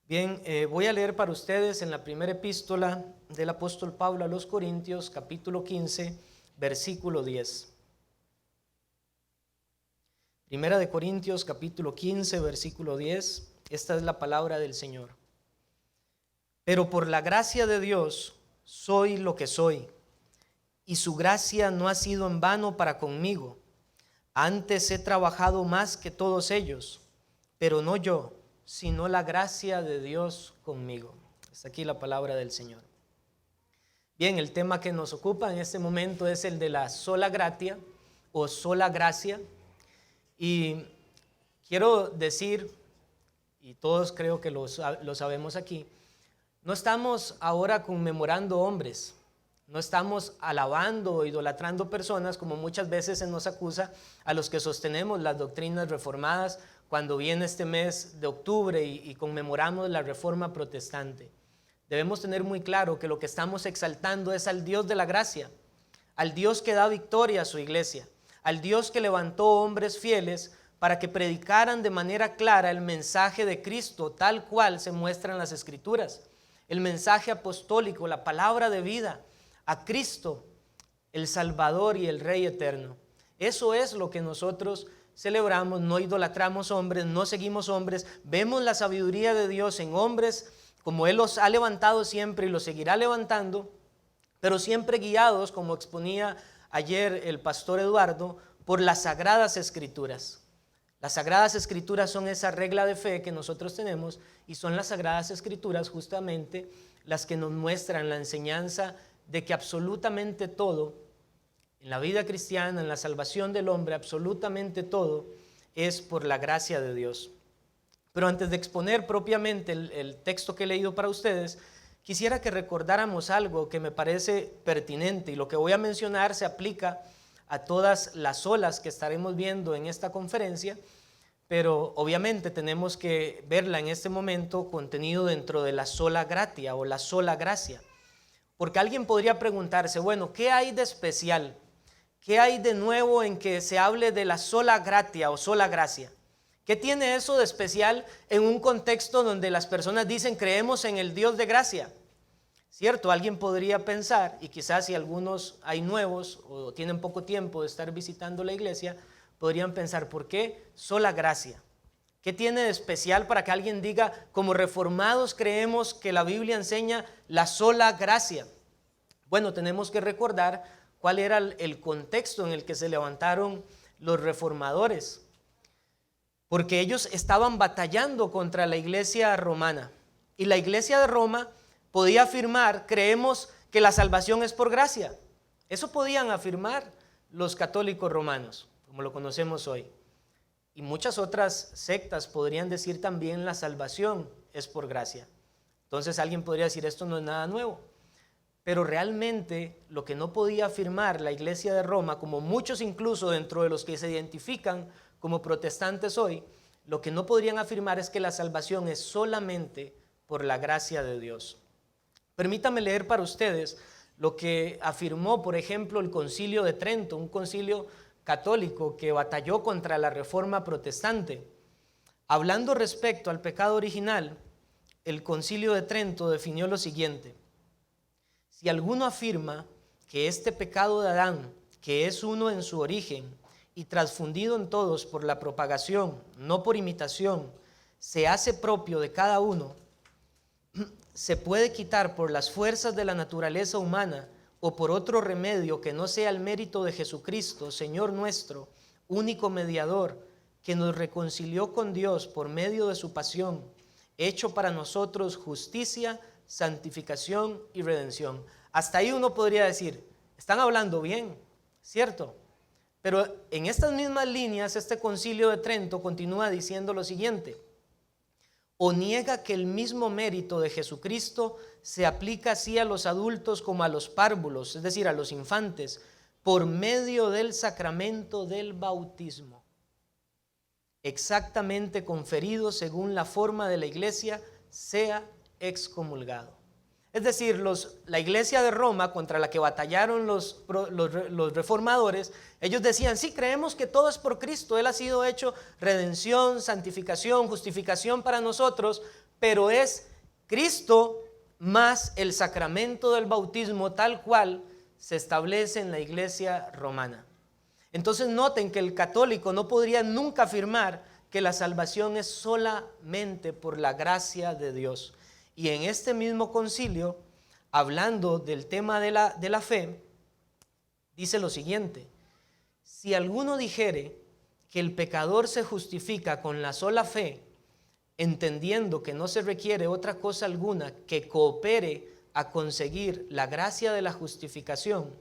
Bien, voy a leer para ustedes en la primera epístola del apóstol Pablo a los Corintios, capítulo 15, versículo 10. Primera de Corintios, capítulo 15, versículo 10. Esta es la palabra del Señor. Pero por la gracia de Dios soy lo que soy, y su gracia no ha sido en vano para conmigo. Antes he trabajado más que todos ellos, pero no yo, sino la gracia de Dios conmigo. Está aquí la palabra del Señor. Bien, el tema que nos ocupa en este momento es el de la sola gratia o sola gracia. Y quiero decir, y todos creo que lo sabemos aquí, no estamos ahora conmemorando hombres, no estamos alabando o idolatrando personas como muchas veces se nos acusa a los que sostenemos las doctrinas reformadas cuando viene este mes de octubre y conmemoramos la Reforma Protestante. Debemos tener muy claro que lo que estamos exaltando es al Dios de la gracia, al Dios que da victoria a su iglesia, al Dios que levantó hombres fieles para que predicaran de manera clara el mensaje de Cristo tal cual se muestra en las Escrituras, el mensaje apostólico, la palabra de vida, a Cristo, el Salvador y el Rey eterno. Eso es lo que nosotros celebramos, no idolatramos hombres, no seguimos hombres, vemos la sabiduría de Dios en hombres como Él los ha levantado siempre y los seguirá levantando, pero siempre guiados, como exponía ayer el pastor Eduardo, por las Sagradas Escrituras. Las Sagradas Escrituras son esa regla de fe que nosotros tenemos y son las Sagradas Escrituras justamente las que nos muestran la enseñanza de que absolutamente todo en la vida cristiana, en la salvación del hombre, absolutamente todo es por la gracia de Dios. Pero antes de exponer propiamente el texto que he leído para ustedes, quisiera que recordáramos algo que me parece pertinente, y lo que voy a mencionar se aplica a todas las solas que estaremos viendo en esta conferencia, pero obviamente tenemos que verla en este momento contenido dentro de la sola gratia o la sola gracia. Porque alguien podría preguntarse, bueno, ¿qué hay de especial? ¿Qué hay de nuevo en que se hable de la sola gratia o sola gracia? ¿Qué tiene eso de especial en un contexto donde las personas dicen creemos en el Dios de gracia? ¿Cierto? Alguien podría pensar, y quizás si algunos hay nuevos o tienen poco tiempo de estar visitando la iglesia, podrían pensar, ¿por qué sola gracia? ¿Qué tiene de especial para que alguien diga, como reformados creemos que la Biblia enseña la sola gracia? Bueno, tenemos que recordar cuál era el contexto en el que se levantaron los reformadores, porque ellos estaban batallando contra la iglesia romana, y la iglesia de Roma podía afirmar, creemos que la salvación es por gracia. Eso podían afirmar los católicos romanos, como lo conocemos hoy. Y muchas otras sectas podrían decir también la salvación es por gracia. Entonces alguien podría decir esto no es nada nuevo. Pero realmente lo que no podía afirmar la iglesia de Roma, como muchos incluso dentro de los que se identifican como protestantes hoy, lo que no podrían afirmar es que la salvación es solamente por la gracia de Dios. Permítame leer para ustedes lo que afirmó, por ejemplo, el Concilio de Trento, un concilio católico que batalló contra la Reforma Protestante. Hablando respecto al pecado original, el Concilio de Trento definió lo siguiente: si alguno afirma que este pecado de Adán, que es uno en su origen y transfundido en todos por la propagación, no por imitación, se hace propio de cada uno, se puede quitar por las fuerzas de la naturaleza humana o por otro remedio que no sea el mérito de Jesucristo, Señor nuestro, único mediador, que nos reconcilió con Dios por medio de su pasión, hecho para nosotros justicia, santificación y redención. Hasta ahí uno podría decir, están hablando bien, ¿cierto? Pero en estas mismas líneas, este Concilio de Trento continúa diciendo lo siguiente: o niega que el mismo mérito de Jesucristo se aplica así a los adultos como a los párvulos, es decir, a los infantes, por medio del sacramento del bautismo, exactamente conferido según la forma de la iglesia, sea excomulgado. Es decir, la iglesia de Roma, contra la que batallaron los reformadores, ellos decían, sí, creemos que todo es por Cristo, Él ha sido hecho redención, santificación, justificación para nosotros, pero es Cristo más el sacramento del bautismo tal cual se establece en la iglesia romana. Entonces noten que el católico no podría nunca afirmar que la salvación es solamente por la gracia de Dios. Y en este mismo concilio, hablando del tema de la fe, dice lo siguiente: si alguno dijere que el pecador se justifica con la sola fe, entendiendo que no se requiere otra cosa alguna que coopere a conseguir la gracia de la justificación,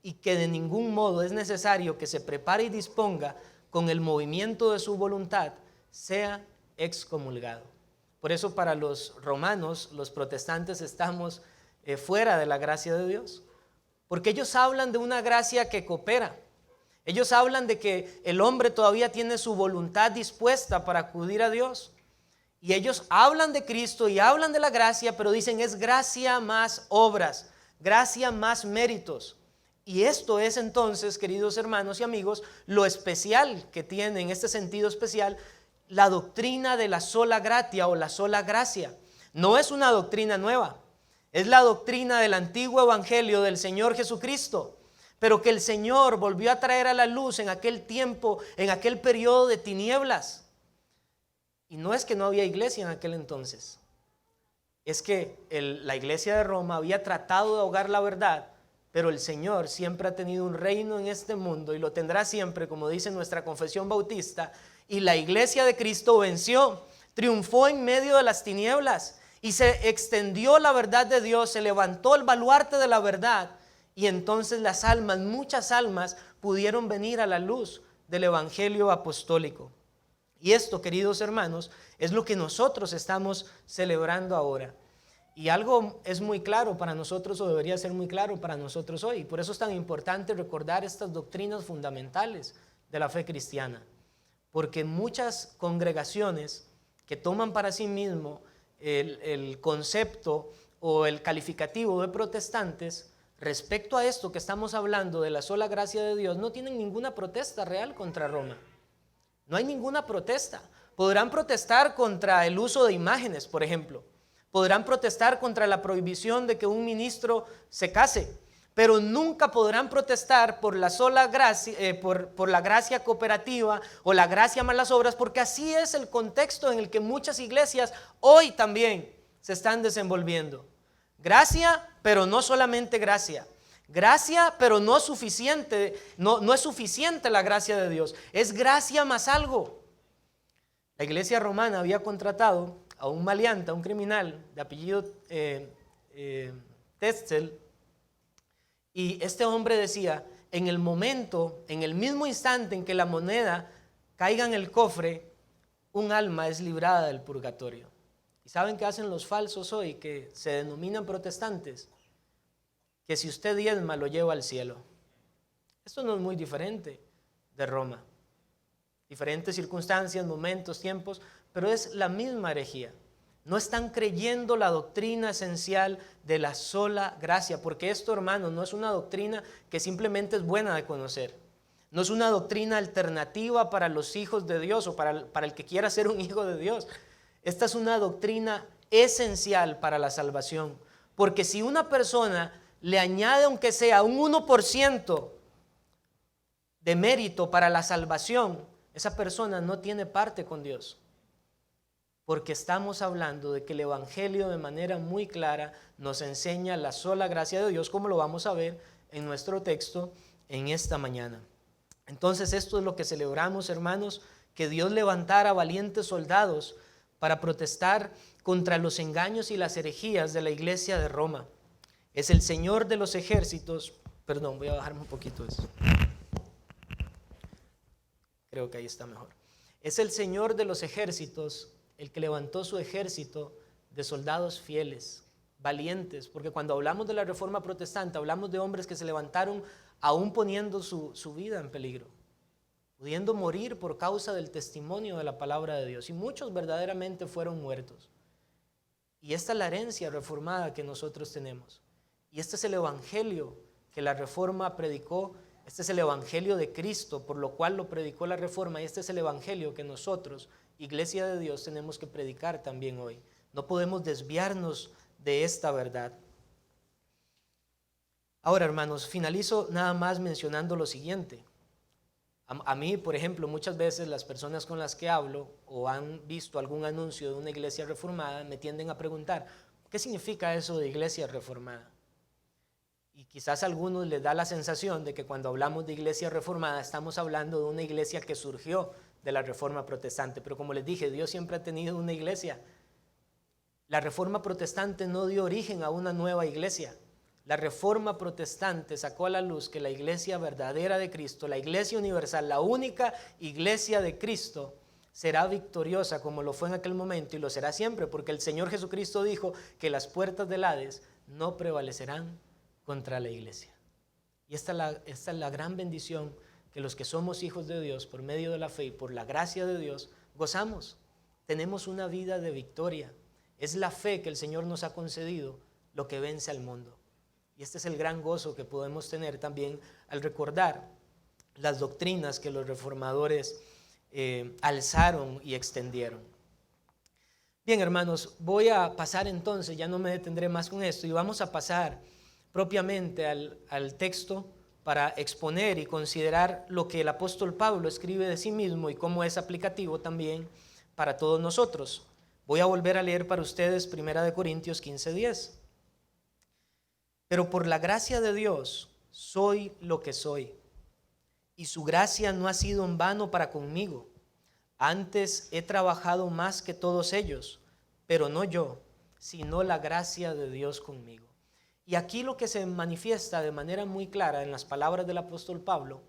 y que de ningún modo es necesario que se prepare y disponga con el movimiento de su voluntad, sea excomulgado. Por eso para los romanos, los protestantes, estamos fuera de la gracia de Dios, porque ellos hablan de una gracia que coopera. Ellos hablan de que el hombre todavía tiene su voluntad dispuesta para acudir a Dios. Y ellos hablan de Cristo y hablan de la gracia, pero dicen es gracia más obras, gracia más méritos. Y esto es entonces, queridos hermanos y amigos, lo especial que tiene en este sentido especial la doctrina de la sola gratia o la sola gracia. No es una doctrina nueva, es la doctrina del antiguo evangelio del Señor Jesucristo, pero que el Señor volvió a traer a la luz en aquel tiempo, en aquel periodo de tinieblas. Y no es que no había iglesia en aquel entonces, es que la iglesia de Roma había tratado de ahogar la verdad, pero el Señor siempre ha tenido un reino en este mundo y lo tendrá siempre, como dice nuestra confesión bautista, y la iglesia de Cristo venció, triunfó en medio de las tinieblas y se extendió la verdad de Dios, se levantó el baluarte de la verdad, y entonces las almas, muchas almas, pudieron venir a la luz del evangelio apostólico. Y esto, queridos hermanos, es lo que nosotros estamos celebrando ahora. Y algo es muy claro para nosotros, o debería ser muy claro para nosotros hoy. Por eso es tan importante recordar estas doctrinas fundamentales de la fe cristiana. Porque muchas congregaciones que toman para sí mismo el concepto o el calificativo de protestantes, respecto a esto que estamos hablando de la sola gracia de Dios, no tienen ninguna protesta real contra Roma. No hay ninguna protesta. Podrán protestar contra el uso de imágenes, por ejemplo. Podrán protestar contra la prohibición de que un ministro se case, pero nunca podrán protestar por la sola gracia, por la gracia cooperativa o la gracia más las obras, porque así es el contexto en el que muchas iglesias hoy también se están desenvolviendo. Gracia, pero no solamente gracia. Gracia, pero no suficiente, no es suficiente la gracia de Dios, es gracia más algo. La iglesia romana había contratado a un maleante, a un criminal de apellido Tetzel, y este hombre decía: en el momento, en el mismo instante en que la moneda caiga en el cofre, un alma es librada del purgatorio. ¿Y saben qué hacen los falsos hoy, que se denominan protestantes? Que si usted diezma lo lleva al cielo. Esto no es muy diferente de Roma. Diferentes circunstancias, momentos, tiempos, pero es la misma herejía. No están creyendo la doctrina esencial de la sola gracia, porque esto, hermano, no es una doctrina que simplemente es buena de conocer. No es una doctrina alternativa para los hijos de Dios o para el que quiera ser un hijo de Dios. Esta es una doctrina esencial para la salvación, porque si una persona le añade aunque sea un 1% de mérito para la salvación, esa persona no tiene parte con Dios. Porque estamos hablando de que el evangelio de manera muy clara nos enseña la sola gracia de Dios, como lo vamos a ver en nuestro texto en esta mañana. Entonces esto es lo que celebramos, hermanos, que Dios levantara valientes soldados para protestar contra los engaños y las herejías de la iglesia de Roma. Es el Señor de los ejércitos. Perdón, voy a bajarme un poquito eso. Creo que ahí está mejor. Es el Señor de los ejércitos el que levantó su ejército de soldados fieles, valientes, porque cuando hablamos de la reforma protestante, hablamos de hombres que se levantaron aún poniendo su vida en peligro, pudiendo morir por causa del testimonio de la palabra de Dios, y muchos verdaderamente fueron muertos. Y esta es la herencia reformada que nosotros tenemos. Y este es el evangelio que la reforma predicó. Este es el evangelio de Cristo, por lo cual lo predicó la reforma. Y este es el evangelio que nosotros, Iglesia de Dios, tenemos que predicar también hoy. No podemos desviarnos de esta verdad. Ahora, hermanos, finalizo nada más mencionando lo siguiente. A mí, por ejemplo, muchas veces las personas con las que hablo o han visto algún anuncio de una iglesia reformada me tienden a preguntar, ¿qué significa eso de iglesia reformada? Y quizás a algunos les da la sensación de que cuando hablamos de iglesia reformada estamos hablando de una iglesia que surgió de la reforma protestante. Pero como les dije, Dios siempre ha tenido una iglesia. La reforma protestante no dio origen a una nueva iglesia. La reforma protestante sacó a la luz que la iglesia verdadera de Cristo, la iglesia universal, la única iglesia de Cristo, será victoriosa como lo fue en aquel momento y lo será siempre, porque el Señor Jesucristo dijo que las puertas del Hades no prevalecerán contra la iglesia. Y esta es la gran bendición que los que somos hijos de Dios por medio de la fe y por la gracia de Dios gozamos. Tenemos una vida de victoria. Es la fe que el Señor nos ha concedido lo que vence al mundo. Y este es el gran gozo que podemos tener también al recordar las doctrinas que los reformadores alzaron y extendieron. Bien, hermanos, voy a pasar entonces, ya no me detendré más con esto, y vamos a pasar propiamente al texto para exponer y considerar lo que el apóstol Pablo escribe de sí mismo y cómo es aplicativo también para todos nosotros. Voy a volver a leer para ustedes 1 Corintios 15:10. Pero por la gracia de Dios soy lo que soy, y su gracia no ha sido en vano para conmigo. Antes he trabajado más que todos ellos, pero no yo, sino la gracia de Dios conmigo. Y aquí lo que se manifiesta de manera muy clara en las palabras del apóstol Pablo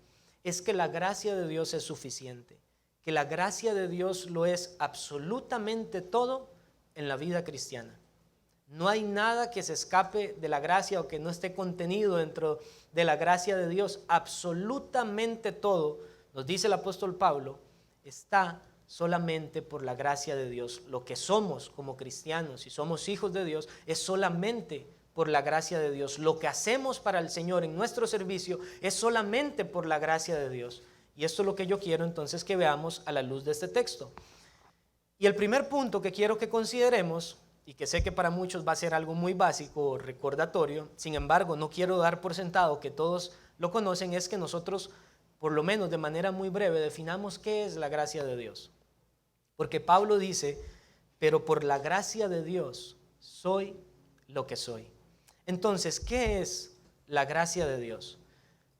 es que la gracia de Dios es suficiente, que la gracia de Dios lo es absolutamente todo en la vida cristiana. No hay nada que se escape de la gracia o que no esté contenido dentro de la gracia de Dios. Absolutamente todo, nos dice el apóstol Pablo, está solamente por la gracia de Dios. Lo que somos como cristianos y somos hijos de Dios es solamente por la gracia de Dios. Lo que hacemos para el Señor en nuestro servicio es solamente por la gracia de Dios. Y esto es lo que yo quiero entonces que veamos a la luz de este texto. Y el primer punto que quiero que consideremos, y que sé que para muchos va a ser algo muy básico o recordatorio, sin embargo no quiero dar por sentado que todos lo conocen, es que nosotros, por lo menos de manera muy breve, definamos qué es la gracia de Dios. Porque Pablo dice, pero por la gracia de Dios soy lo que soy. Entonces, ¿qué es la gracia de Dios?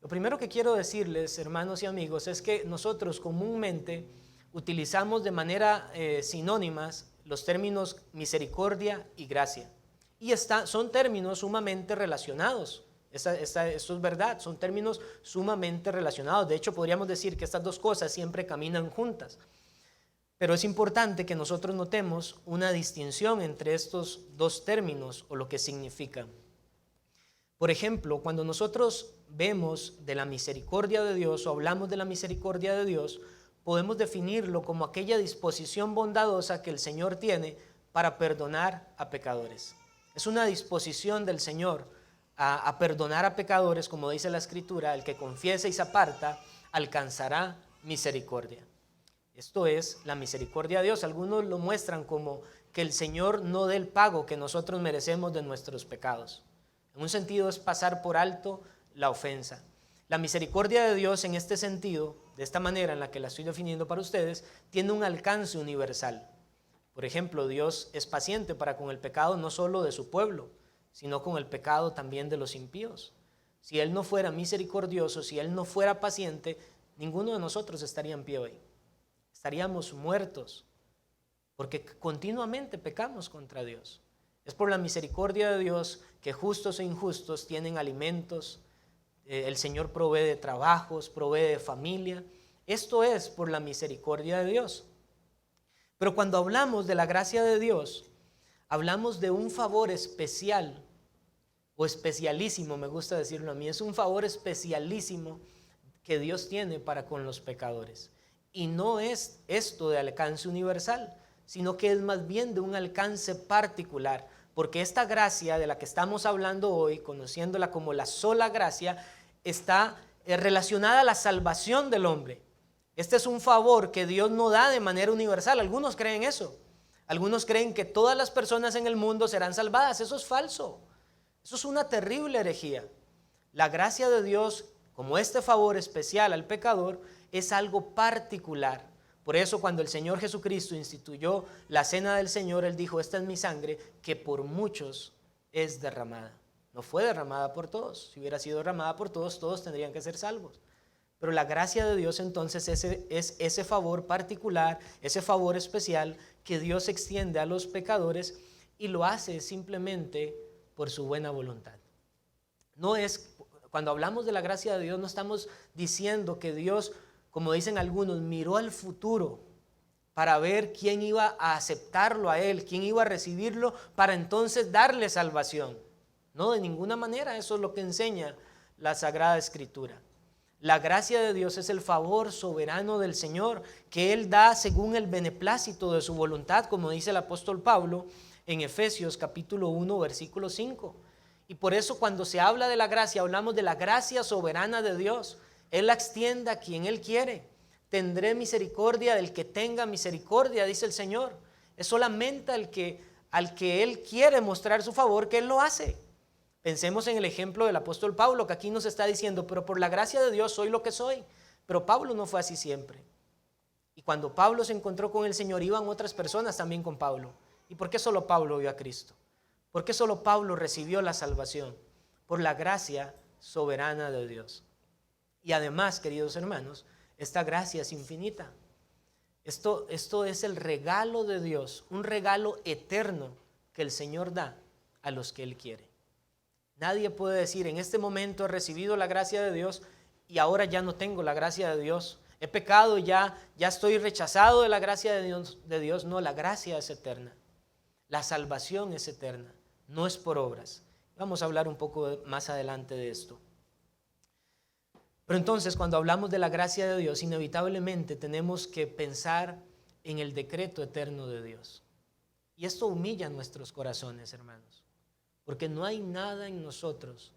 Lo primero que quiero decirles, hermanos y amigos, es que nosotros comúnmente utilizamos de manera sinónimas los términos misericordia y gracia. Y son términos sumamente relacionados. Esto es verdad, son términos sumamente relacionados. De hecho, podríamos decir que estas dos cosas siempre caminan juntas. Pero es importante que nosotros notemos una distinción entre estos dos términos o lo que significan. Por ejemplo, cuando nosotros vemos de la misericordia de Dios o hablamos de la misericordia de Dios, podemos definirlo como aquella disposición bondadosa que el Señor tiene para perdonar a pecadores. Es una disposición del Señor a perdonar a pecadores, como dice la Escritura, el que confiesa y se aparta alcanzará misericordia. Esto es la misericordia de Dios. Algunos lo muestran como que el Señor no dé el pago que nosotros merecemos de nuestros pecados. En un sentido es pasar por alto la ofensa. La misericordia de Dios en este sentido, de esta manera en la que la estoy definiendo para ustedes, tiene un alcance universal. Por ejemplo, Dios es paciente para con el pecado no solo de su pueblo, sino con el pecado también de los impíos. Si Él no fuera misericordioso, si Él no fuera paciente, ninguno de nosotros estaría en pie hoy. Estaríamos muertos, porque continuamente pecamos contra Dios. Es por la misericordia de Dios que justos e injustos tienen alimentos. El Señor provee de trabajos, provee de familia. Esto es por la misericordia de Dios. Pero cuando hablamos de la gracia de Dios, hablamos de un favor especial o especialísimo, me gusta decirlo a mí. Es un favor especialísimo que Dios tiene para con los pecadores. Y no es esto de alcance universal, sino que es más bien de un alcance particular. Porque esta gracia de la que estamos hablando hoy, conociéndola como la sola gracia, está relacionada a la salvación del hombre. Este es un favor que Dios no da de manera universal. Algunos creen eso. Algunos creen que todas las personas en el mundo serán salvadas. Eso es falso. Eso es una terrible herejía. La gracia de Dios, como este favor especial al pecador, es algo particular. Por eso cuando el Señor Jesucristo instituyó la cena del Señor, Él dijo: esta es mi sangre que por muchos es derramada. No fue derramada por todos. Si hubiera sido derramada por todos, todos tendrían que ser salvos. Pero la gracia de Dios entonces es ese favor particular, ese favor especial que Dios extiende a los pecadores, y lo hace simplemente por su buena voluntad. No es, cuando hablamos de la gracia de Dios, no estamos diciendo que Dios, como dicen algunos, miró al futuro para ver quién iba a aceptarlo a Él, quién iba a recibirlo, para entonces darle salvación. No, de ninguna manera. Eso es lo que enseña la Sagrada Escritura. La gracia de Dios es el favor soberano del Señor que Él da según el beneplácito de su voluntad, como dice el apóstol Pablo en Efesios capítulo 1 versículo 5. Y por eso cuando se habla de la gracia, hablamos de la gracia soberana de Dios. Él la extiende a quien Él quiere. Tendré misericordia del que tenga misericordia, dice el Señor. Es solamente al que Él quiere mostrar su favor que Él lo hace. Pensemos en el ejemplo del apóstol Pablo, que aquí nos está diciendo: pero por la gracia de Dios soy lo que soy. Pero Pablo no fue así siempre. Y cuando Pablo se encontró con el Señor, iban otras personas también con Pablo. ¿Y por qué solo Pablo vio a Cristo? ¿Por qué solo Pablo recibió la salvación? Por la gracia soberana de Dios. Y además, queridos hermanos, esta gracia es infinita. Esto es el regalo de Dios, un regalo eterno que el Señor da a los que Él quiere. Nadie puede decir: en este momento he recibido la gracia de Dios y ahora ya no tengo la gracia de Dios. He pecado, ya estoy rechazado de la gracia de Dios. No, la gracia es eterna. La salvación es eterna, no es por obras. Vamos a hablar un poco más adelante de esto. Pero entonces, cuando hablamos de la gracia de Dios, inevitablemente tenemos que pensar en el decreto eterno de Dios. Y esto humilla nuestros corazones, hermanos. Porque no hay nada en nosotros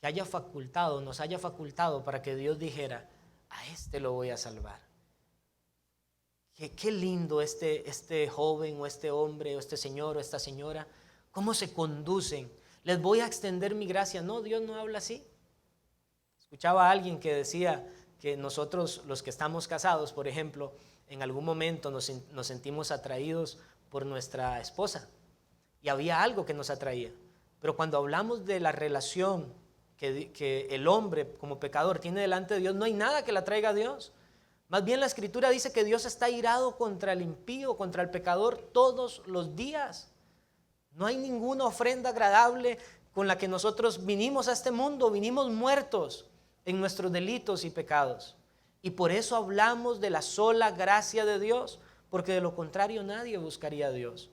que nos haya facultado para que Dios dijera: a este lo voy a salvar. Qué lindo este joven o este hombre o este señor o esta señora, cómo se conducen, les voy a extender mi gracia. No, Dios no habla así. Escuchaba a alguien que decía que nosotros, los que estamos casados, por ejemplo, en algún momento nos sentimos atraídos por nuestra esposa. Y había algo que nos atraía. Pero cuando hablamos de la relación que el hombre como pecador tiene delante de Dios, no hay nada que la traiga a Dios. Más bien la Escritura dice que Dios está irado contra el impío, contra el pecador todos los días. No hay ninguna ofrenda agradable con la que nosotros vinimos a este mundo. Vinimos muertos en nuestros delitos y pecados. Y por eso hablamos de la sola gracia de Dios, porque de lo contrario nadie buscaría a Dios.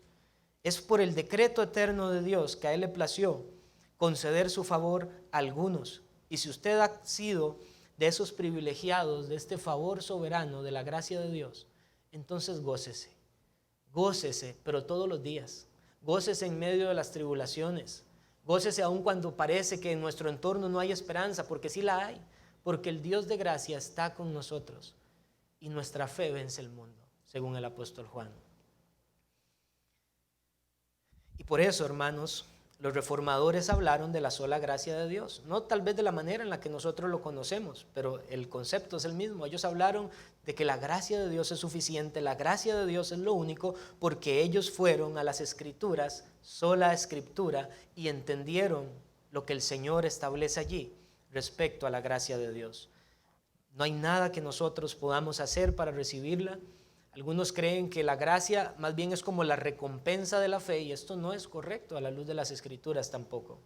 Es por el decreto eterno de Dios que a Él le plació conceder su favor a algunos. Y si usted ha sido de esos privilegiados de este favor soberano de la gracia de Dios, entonces gócese. Gócese, pero todos los días. Gócese en medio de las tribulaciones. Gócese aun cuando parece que en nuestro entorno no hay esperanza, porque sí la hay. Porque el Dios de gracia está con nosotros y nuestra fe vence el mundo, según el apóstol Juan. Y por eso, hermanos, los reformadores hablaron de la sola gracia de Dios. No tal vez de la manera en la que nosotros lo conocemos, pero el concepto es el mismo. Ellos hablaron de que la gracia de Dios es suficiente, la gracia de Dios es lo único, porque ellos fueron a las Escrituras, sola Escritura, y entendieron lo que el Señor establece allí respecto a la gracia de Dios. No hay nada que nosotros podamos hacer para recibirla. Algunos creen que la gracia más bien es como la recompensa de la fe, y esto no es correcto a la luz de las Escrituras tampoco.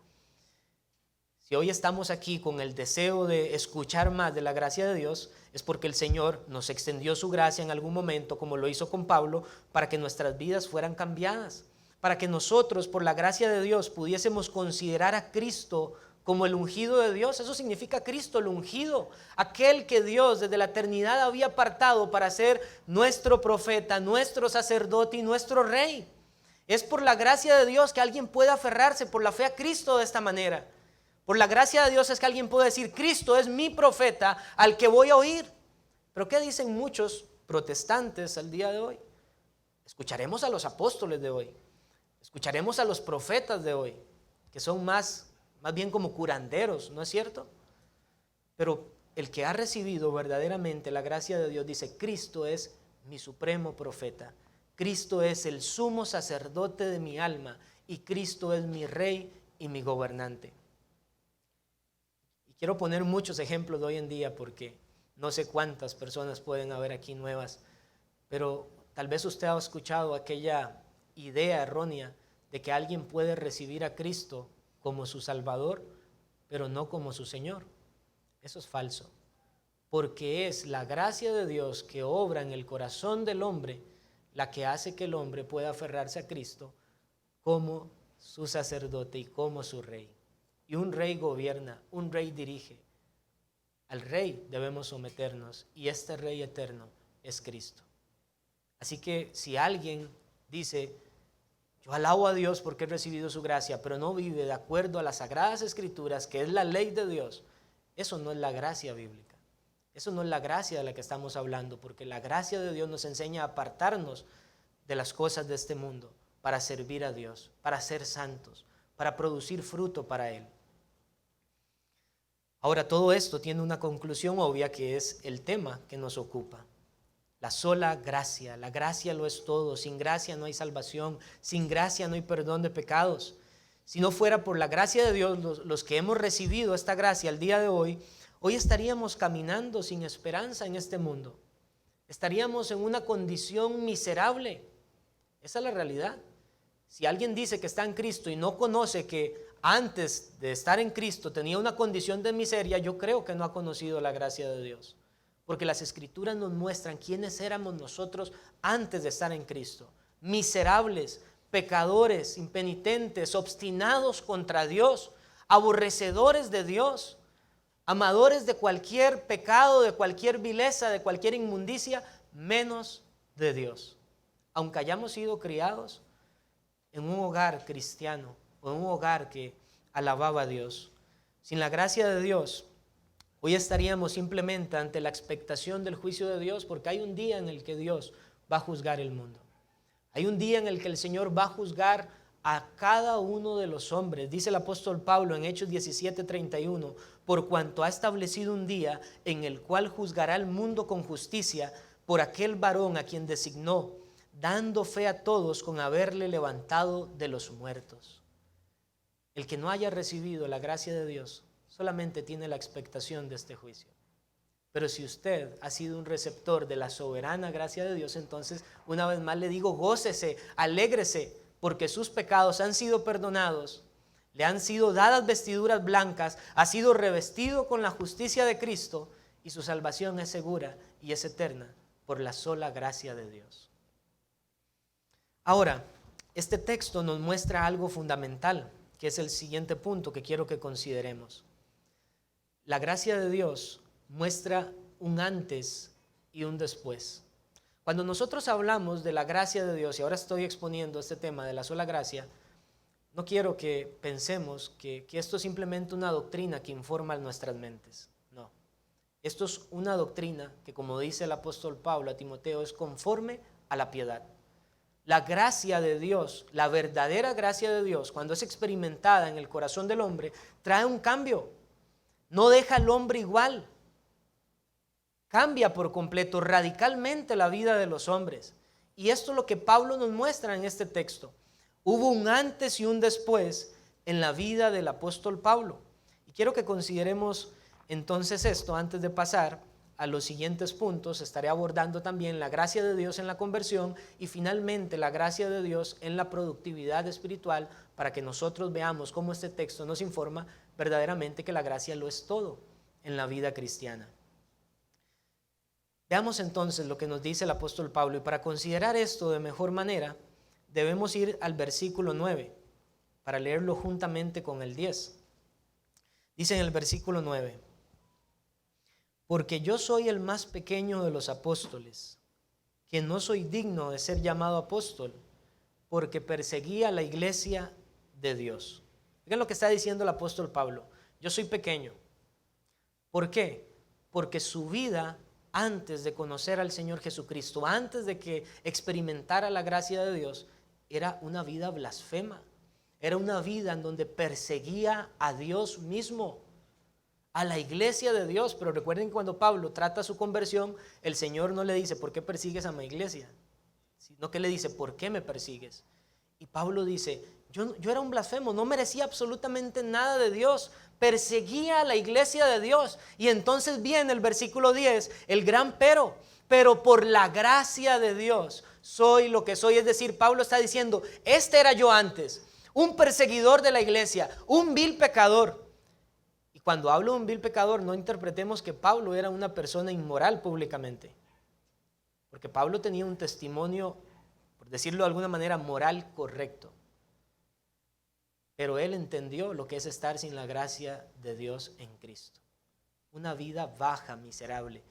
Si hoy estamos aquí con el deseo de escuchar más de la gracia de Dios, es porque el Señor nos extendió su gracia en algún momento, como lo hizo con Pablo, para que nuestras vidas fueran cambiadas, para que nosotros, por la gracia de Dios, pudiésemos considerar a Cristo como el ungido de Dios. Eso significa Cristo, el ungido, aquel que Dios desde la eternidad había apartado para ser nuestro profeta, nuestro sacerdote y nuestro rey. Es por la gracia de Dios que alguien puede aferrarse por la fe a Cristo de esta manera. Por la gracia de Dios es que alguien puede decir: Cristo es mi profeta al que voy a oír. Pero ¿qué dicen muchos protestantes al día de hoy? Escucharemos a los apóstoles de hoy, escucharemos a los profetas de hoy, que son más bien como curanderos, ¿no es cierto? Pero el que ha recibido verdaderamente la gracia de Dios dice: Cristo es mi supremo profeta, Cristo es el sumo sacerdote de mi alma y Cristo es mi rey y mi gobernante. Y quiero poner muchos ejemplos de hoy en día porque no sé cuántas personas pueden haber aquí nuevas, pero tal vez usted ha escuchado aquella idea errónea de que alguien puede recibir a Cristo como su Salvador, pero no como su Señor. Eso es falso, porque es la gracia de Dios que obra en el corazón del hombre la que hace que el hombre pueda aferrarse a Cristo como su sacerdote y como su rey. Y un rey gobierna, un rey dirige. Al rey debemos someternos y este rey eterno es Cristo. Así que si alguien dice: yo alabo a Dios porque he recibido su gracia, pero no vive de acuerdo a las sagradas escrituras, que es la ley de Dios, eso no es la gracia bíblica. Eso no es la gracia de la que estamos hablando, porque la gracia de Dios nos enseña a apartarnos de las cosas de este mundo para servir a Dios, para ser santos, para producir fruto para Él. Ahora, todo esto tiene una conclusión obvia, que es el tema que nos ocupa. La sola gracia. La gracia lo es todo. Sin gracia no hay salvación. Sin gracia no hay perdón de pecados. Si no fuera por la gracia de Dios, los que hemos recibido esta gracia al día de hoy estaríamos caminando sin esperanza en este mundo. Estaríamos en una condición miserable. Esa es la realidad. Si alguien dice que está en Cristo y no conoce que antes de estar en Cristo tenía una condición de miseria, yo creo que no ha conocido la gracia de Dios. Porque las Escrituras nos muestran quiénes éramos nosotros antes de estar en Cristo. Miserables, pecadores, impenitentes, obstinados contra Dios, aborrecedores de Dios, amadores de cualquier pecado, de cualquier vileza, de cualquier inmundicia, menos de Dios. Aunque hayamos sido criados en un hogar cristiano o en un hogar que alababa a Dios, sin la gracia de Dios, hoy estaríamos simplemente ante la expectación del juicio de Dios, porque hay un día en el que Dios va a juzgar el mundo. Hay un día en el que el Señor va a juzgar a cada uno de los hombres. Dice el apóstol Pablo en Hechos 17:31, por cuanto ha establecido un día en el cual juzgará el mundo con justicia por aquel varón a quien designó, dando fe a todos con haberle levantado de los muertos. El que no haya recibido la gracia de Dios solamente tiene la expectación de este juicio. Pero si usted ha sido un receptor de la soberana gracia de Dios, entonces una vez más le digo: gócese, alégrese, porque sus pecados han sido perdonados, le han sido dadas vestiduras blancas, ha sido revestido con la justicia de Cristo y su salvación es segura y es eterna por la sola gracia de Dios. Ahora, este texto nos muestra algo fundamental, que es el siguiente punto que quiero que consideremos. La gracia de Dios muestra un antes y un después. Cuando nosotros hablamos de la gracia de Dios, y ahora estoy exponiendo este tema de la sola gracia, no quiero que pensemos que esto es simplemente una doctrina que informa nuestras mentes. No, esto es una doctrina que, como dice el apóstol Pablo a Timoteo, es conforme a la piedad. La gracia de Dios, la verdadera gracia de Dios, cuando es experimentada en el corazón del hombre, trae un cambio. No deja al hombre igual. Cambia por completo, radicalmente la vida de los hombres. Y esto es lo que Pablo nos muestra en este texto. Hubo un antes y un después en la vida del apóstol Pablo. Y quiero que consideremos entonces esto antes de pasar a los siguientes puntos. Estaré abordando también la gracia de Dios en la conversión y finalmente la gracia de Dios en la productividad espiritual, para que nosotros veamos cómo este texto nos informa verdaderamente que la gracia lo es todo en la vida cristiana. Veamos entonces lo que nos dice el apóstol Pablo, y para considerar esto de mejor manera debemos ir al versículo 9 para leerlo juntamente con el 10. Dice en el versículo 9: porque yo soy el más pequeño de los apóstoles, que no soy digno de ser llamado apóstol, porque perseguía la iglesia de Dios. Miren lo que está diciendo el apóstol Pablo: yo soy pequeño. ¿Por qué? Porque su vida antes de conocer al Señor Jesucristo, antes de que experimentara la gracia de Dios, era una vida blasfema. Era una vida en donde perseguía a Dios mismo, a la iglesia de Dios. Pero recuerden, cuando Pablo trata su conversión, el Señor no le dice: ¿por qué persigues a mi iglesia?, sino que le dice: ¿por qué me persigues? Y Pablo dice: yo era un blasfemo, no merecía absolutamente nada de Dios, perseguía a la iglesia de Dios. Y entonces viene el versículo 10, el gran pero por la gracia de Dios soy lo que soy. Es decir, Pablo está diciendo: este era yo antes, un perseguidor de la iglesia, un vil pecador. Y cuando hablo de un vil pecador, no interpretemos que Pablo era una persona inmoral públicamente, porque Pablo tenía un testimonio, por decirlo de alguna manera, moral correcto. Pero él entendió lo que es estar sin la gracia de Dios en Cristo. Una vida baja, miserable.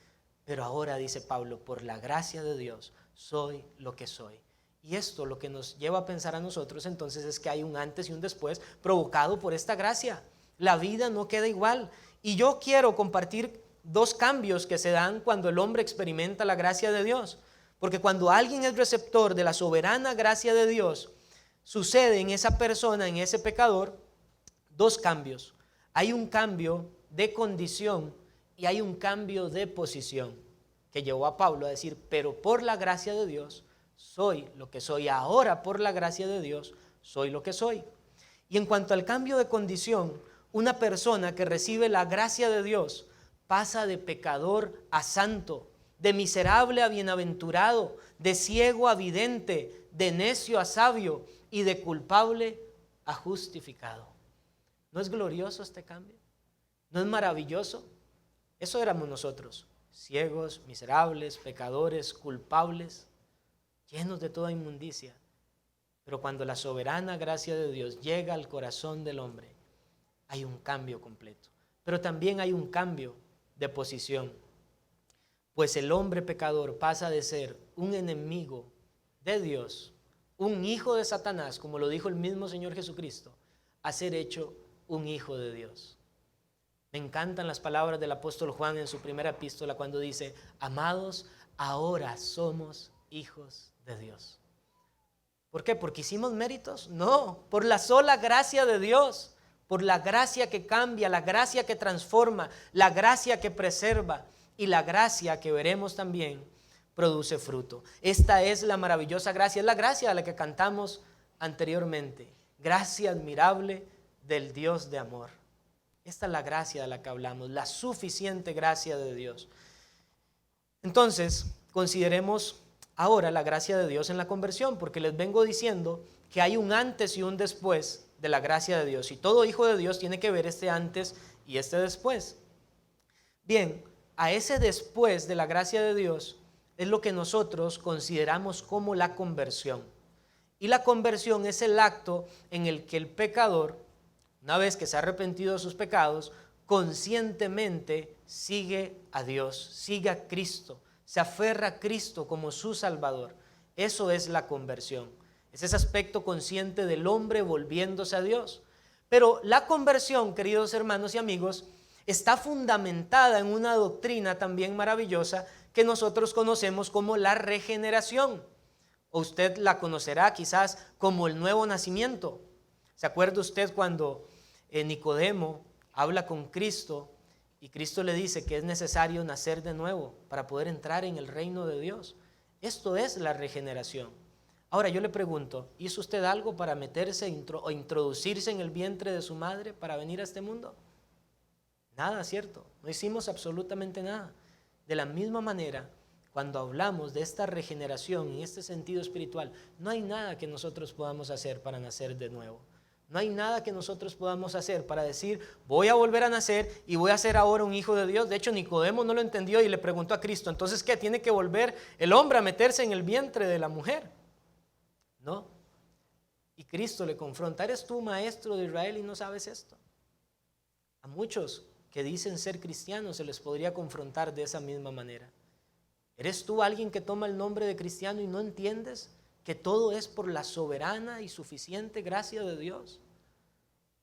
Pero ahora, dice Pablo, por la gracia de Dios soy lo que soy. Y esto lo que nos lleva a pensar a nosotros entonces es que hay un antes y un después provocado por esta gracia. La vida no queda igual. Y yo quiero compartir dos cambios que se dan cuando el hombre experimenta la gracia de Dios. Porque cuando alguien es receptor de la soberana gracia de Dios, sucede en esa persona, en ese pecador, dos cambios. Hay un cambio de condición y hay un cambio de posición, que llevó a Pablo a decir: pero por la gracia de Dios soy lo que soy. Ahora, por la gracia de Dios soy lo que soy. Y en cuanto al cambio de condición, una persona que recibe la gracia de Dios pasa de pecador a santo, de miserable a bienaventurado, de ciego a vidente, de necio a sabio y de culpable a justificado. ¿No es glorioso este cambio? ¿No es maravilloso? Eso éramos nosotros, ciegos, miserables, pecadores, culpables, llenos de toda inmundicia. Pero cuando la soberana gracia de Dios llega al corazón del hombre, hay un cambio completo. Pero también hay un cambio de posición, pues el hombre pecador pasa de ser un enemigo de Dios, un hijo de Satanás, como lo dijo el mismo Señor Jesucristo, a ser hecho un hijo de Dios. Me encantan las palabras del apóstol Juan en su primera epístola cuando dice: amados, ahora somos hijos de Dios. ¿Por qué? ¿Porque hicimos méritos? No, por la sola gracia de Dios, por la gracia que cambia, la gracia que transforma, la gracia que preserva y la gracia que veremos también produce fruto. Esta es la maravillosa gracia, es la gracia a la que cantamos anteriormente. Gracia admirable del Dios de amor. Esta es la gracia de la que hablamos, la suficiente gracia de Dios. Entonces, consideremos ahora la gracia de Dios en la conversión, porque les vengo diciendo que hay un antes y un después de la gracia de Dios. Y todo hijo de Dios tiene que ver este antes y este después. Bien, a ese después de la gracia de Dios es lo que nosotros consideramos como la conversión. Y la conversión es el acto en el que el pecador, una vez que se ha arrepentido de sus pecados, conscientemente sigue a Dios, sigue a Cristo, se aferra a Cristo como su Salvador. Eso es la conversión. Es ese aspecto consciente del hombre volviéndose a Dios. Pero la conversión, queridos hermanos y amigos, está fundamentada en una doctrina también maravillosa que nosotros conocemos como la regeneración. O usted la conocerá quizás como el nuevo nacimiento. ¿Se acuerda usted cuando Nicodemo habla con Cristo y Cristo le dice que es necesario nacer de nuevo para poder entrar en el reino de Dios? Esto es la regeneración. Ahora yo le pregunto, ¿hizo usted algo para meterse o introducirse en el vientre de su madre para venir a este mundo? Nada, ¿cierto? No hicimos absolutamente nada. De la misma manera, cuando hablamos de esta regeneración en este sentido espiritual, no hay nada que nosotros podamos hacer para nacer de nuevo. No hay nada que nosotros podamos hacer para decir: voy a volver a nacer y voy a ser ahora un hijo de Dios. De hecho, Nicodemo no lo entendió y le preguntó a Cristo: ¿entonces qué? ¿Tiene que volver el hombre a meterse en el vientre de la mujer? No. Y Cristo le confronta: ¿eres tú maestro de Israel y no sabes esto? A muchos que dicen ser cristianos se les podría confrontar de esa misma manera. ¿Eres tú alguien que toma el nombre de cristiano y no entiendes que todo es por la soberana y suficiente gracia de Dios?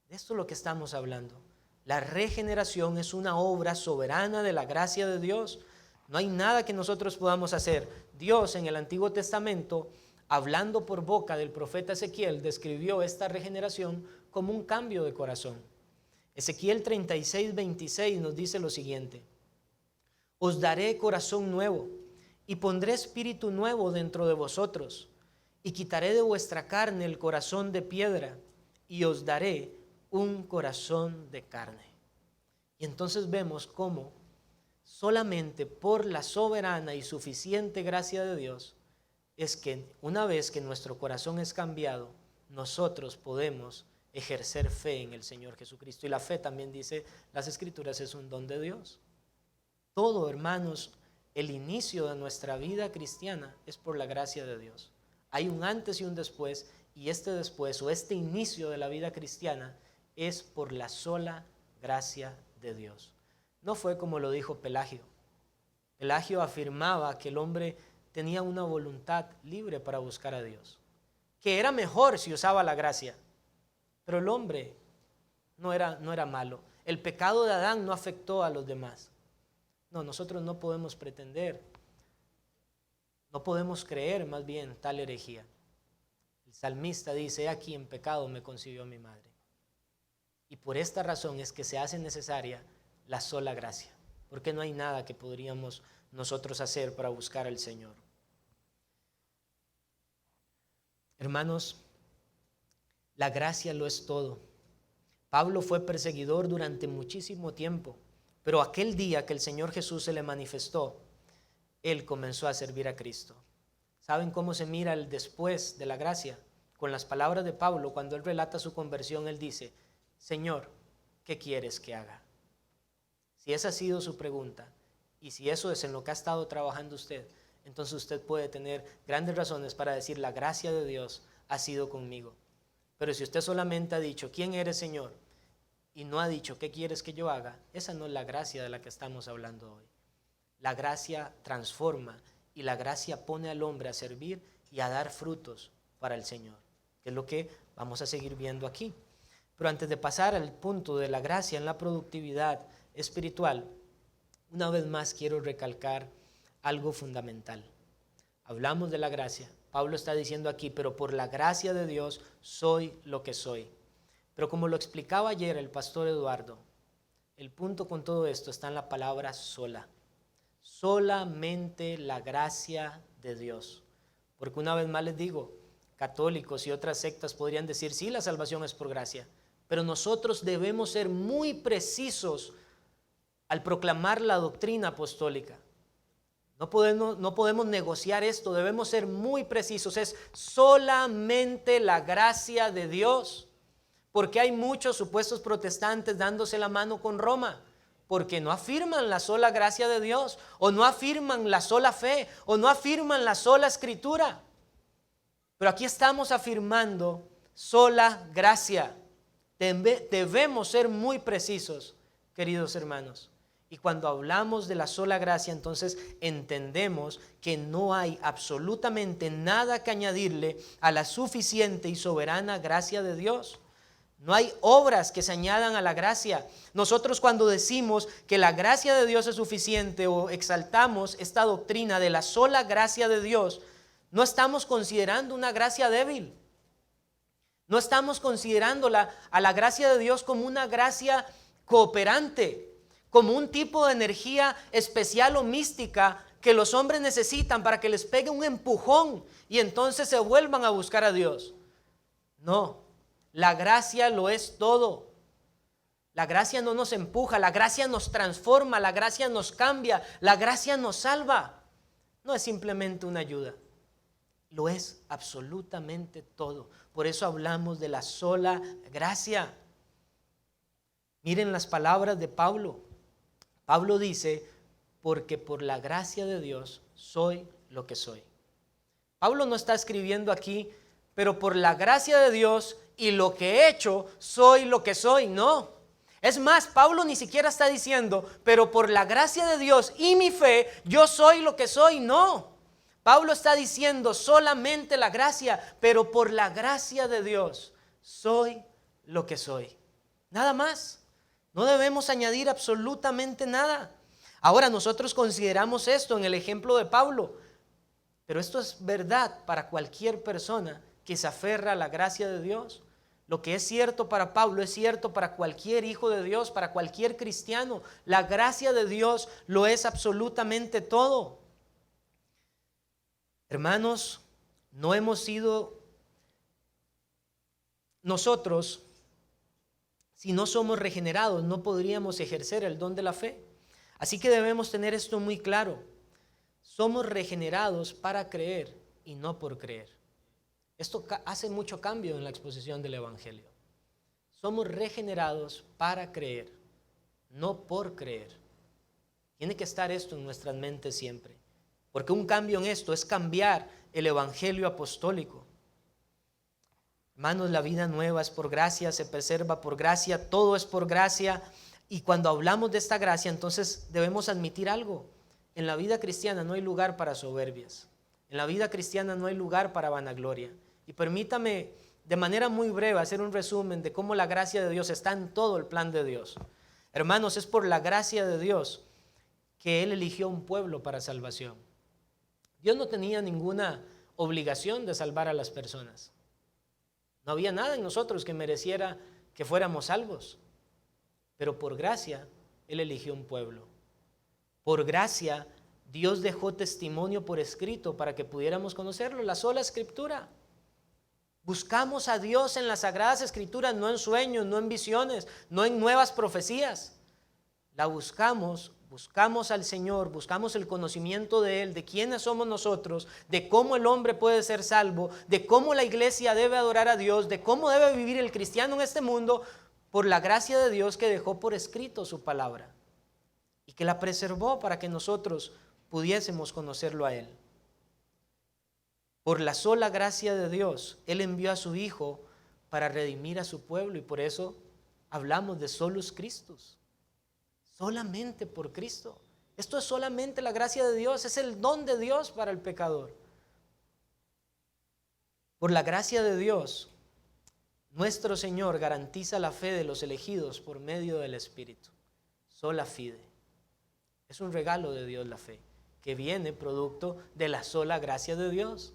De esto es lo que estamos hablando. La regeneración es una obra soberana de la gracia de Dios. No hay nada que nosotros podamos hacer. Dios en el Antiguo Testamento, hablando por boca del profeta Ezequiel, describió esta regeneración como un cambio de corazón. Ezequiel 36:26 nos dice lo siguiente: os daré corazón nuevo y pondré espíritu nuevo dentro de vosotros, y quitaré de vuestra carne el corazón de piedra y os daré un corazón de carne. Y entonces vemos cómo solamente por la soberana y suficiente gracia de Dios es que una vez que nuestro corazón es cambiado, nosotros podemos ejercer fe en el Señor Jesucristo. Y la fe, también dice las Escrituras, es un don de Dios. Todo, hermanos, el inicio de nuestra vida cristiana es por la gracia de Dios. Hay un antes y un después, y este después o este inicio de la vida cristiana es por la sola gracia de Dios. No fue como lo dijo Pelagio. Pelagio afirmaba que el hombre tenía una voluntad libre para buscar a Dios, que era mejor si usaba la gracia, pero el hombre no era malo. El pecado de Adán no afectó a los demás. No, nosotros no podemos pretender, no podemos creer más bien tal herejía. El salmista dice: he aquí en pecado me concibió mi madre. Y por esta razón es que se hace necesaria la sola gracia, porque no hay nada que podríamos nosotros hacer para buscar al Señor. Hermanos, la gracia lo es todo. Pablo fue perseguidor durante muchísimo tiempo, pero aquel día que el Señor Jesús se le manifestó, él comenzó a servir a Cristo. ¿Saben cómo se mira el después de la gracia? Con las palabras de Pablo, cuando él relata su conversión, él dice: Señor, ¿qué quieres que haga? Si esa ha sido su pregunta, y si eso es en lo que ha estado trabajando usted, entonces usted puede tener grandes razones para decir: la gracia de Dios ha sido conmigo. Pero si usted solamente ha dicho: ¿quién eres, Señor?, y no ha dicho: ¿qué quieres que yo haga?, esa no es la gracia de la que estamos hablando hoy. La gracia transforma, y la gracia pone al hombre a servir y a dar frutos para el Señor, que es lo que vamos a seguir viendo aquí. Pero antes de pasar al punto de la gracia en la productividad espiritual, una vez más quiero recalcar algo fundamental. Hablamos de la gracia. Pablo está diciendo aquí: pero por la gracia de Dios soy lo que soy. Pero como lo explicaba ayer el pastor Eduardo, el punto con todo esto está en la palabra sola. Solamente la gracia de Dios. Porque una vez más les digo, católicos y otras sectas podrían decir: sí, la salvación es por gracia, pero nosotros debemos ser muy precisos al proclamar la doctrina apostólica. No podemos negociar esto, debemos ser muy precisos. Es solamente la gracia de Dios. Porque hay muchos supuestos protestantes dándose la mano con Roma, porque no afirman la sola gracia de Dios, o no afirman la sola fe, o no afirman la sola escritura. Pero aquí estamos afirmando sola gracia. Debemos ser muy precisos, queridos hermanos. Y cuando hablamos de la sola gracia, entonces entendemos que no hay absolutamente nada que añadirle a la suficiente y soberana gracia de Dios. No hay obras que se añadan a la gracia. Nosotros, cuando decimos que la gracia de Dios es suficiente o exaltamos esta doctrina de la sola gracia de Dios, no estamos considerando una gracia débil. No estamos considerando a la gracia de Dios como una gracia cooperante, como un tipo de energía especial o mística que los hombres necesitan para que les pegue un empujón y entonces se vuelvan a buscar a Dios. No, la gracia lo es todo. La gracia no nos empuja, la gracia nos transforma, la gracia nos cambia, la gracia nos salva. No es simplemente una ayuda, lo es absolutamente todo. Por eso hablamos de la sola gracia. Miren las palabras de Pablo. Pablo dice: porque por la gracia de Dios soy lo que soy. Pablo no está escribiendo aquí: pero por la gracia de Dios y lo que he hecho soy lo que soy. No. Es más, Pablo ni siquiera está diciendo: pero por la gracia de Dios y mi fe yo soy lo que soy. No. Pablo está diciendo solamente la gracia, pero por la gracia de Dios soy lo que soy. Nada más. No debemos añadir absolutamente nada. Ahora nosotros consideramos esto en el ejemplo de Pablo, pero esto es verdad para cualquier persona que se aferra a la gracia de Dios. Lo que es cierto para Pablo es cierto para cualquier hijo de Dios, para cualquier cristiano. La gracia de Dios lo es absolutamente todo. Hermanos, no hemos sido nosotros, si no somos regenerados, no podríamos ejercer el don de la fe. Así que debemos tener esto muy claro. Somos regenerados para creer y no por creer. Esto hace mucho cambio en la exposición del Evangelio. Somos regenerados para creer, no por creer. Tiene que estar esto en nuestras mentes siempre, porque un cambio en esto es cambiar el Evangelio apostólico. Hermanos, la vida nueva es por gracia, se preserva por gracia, todo es por gracia. Y cuando hablamos de esta gracia, entonces debemos admitir algo. En la vida cristiana no hay lugar para soberbias. En la vida cristiana no hay lugar para vanagloria. Y permítame de manera muy breve hacer un resumen de cómo la gracia de Dios está en todo el plan de Dios. Hermanos, es por la gracia de Dios que Él eligió un pueblo para salvación. Dios no tenía ninguna obligación de salvar a las personas. No había nada en nosotros que mereciera que fuéramos salvos. Pero por gracia, Él eligió un pueblo. Por gracia, Dios dejó testimonio por escrito para que pudiéramos conocerlo, la sola Escritura. Buscamos a Dios en las Sagradas Escrituras, no en sueños, no en visiones, no en nuevas profecías. La buscamos al Señor, buscamos el conocimiento de Él, de quiénes somos nosotros, de cómo el hombre puede ser salvo, de cómo la iglesia debe adorar a Dios, de cómo debe vivir el cristiano en este mundo, por la gracia de Dios que dejó por escrito su palabra y que la preservó para que nosotros pudiésemos conocerlo a Él. Por la sola gracia de Dios, Él envió a su Hijo para redimir a su pueblo, y por eso hablamos de solus Christus, solamente por Cristo. Esto es solamente la gracia de Dios, es el don de Dios para el pecador. Por la gracia de Dios, nuestro Señor garantiza la fe de los elegidos por medio del Espíritu. Sola fide. Es un regalo de Dios la fe, que viene producto de la sola gracia de Dios.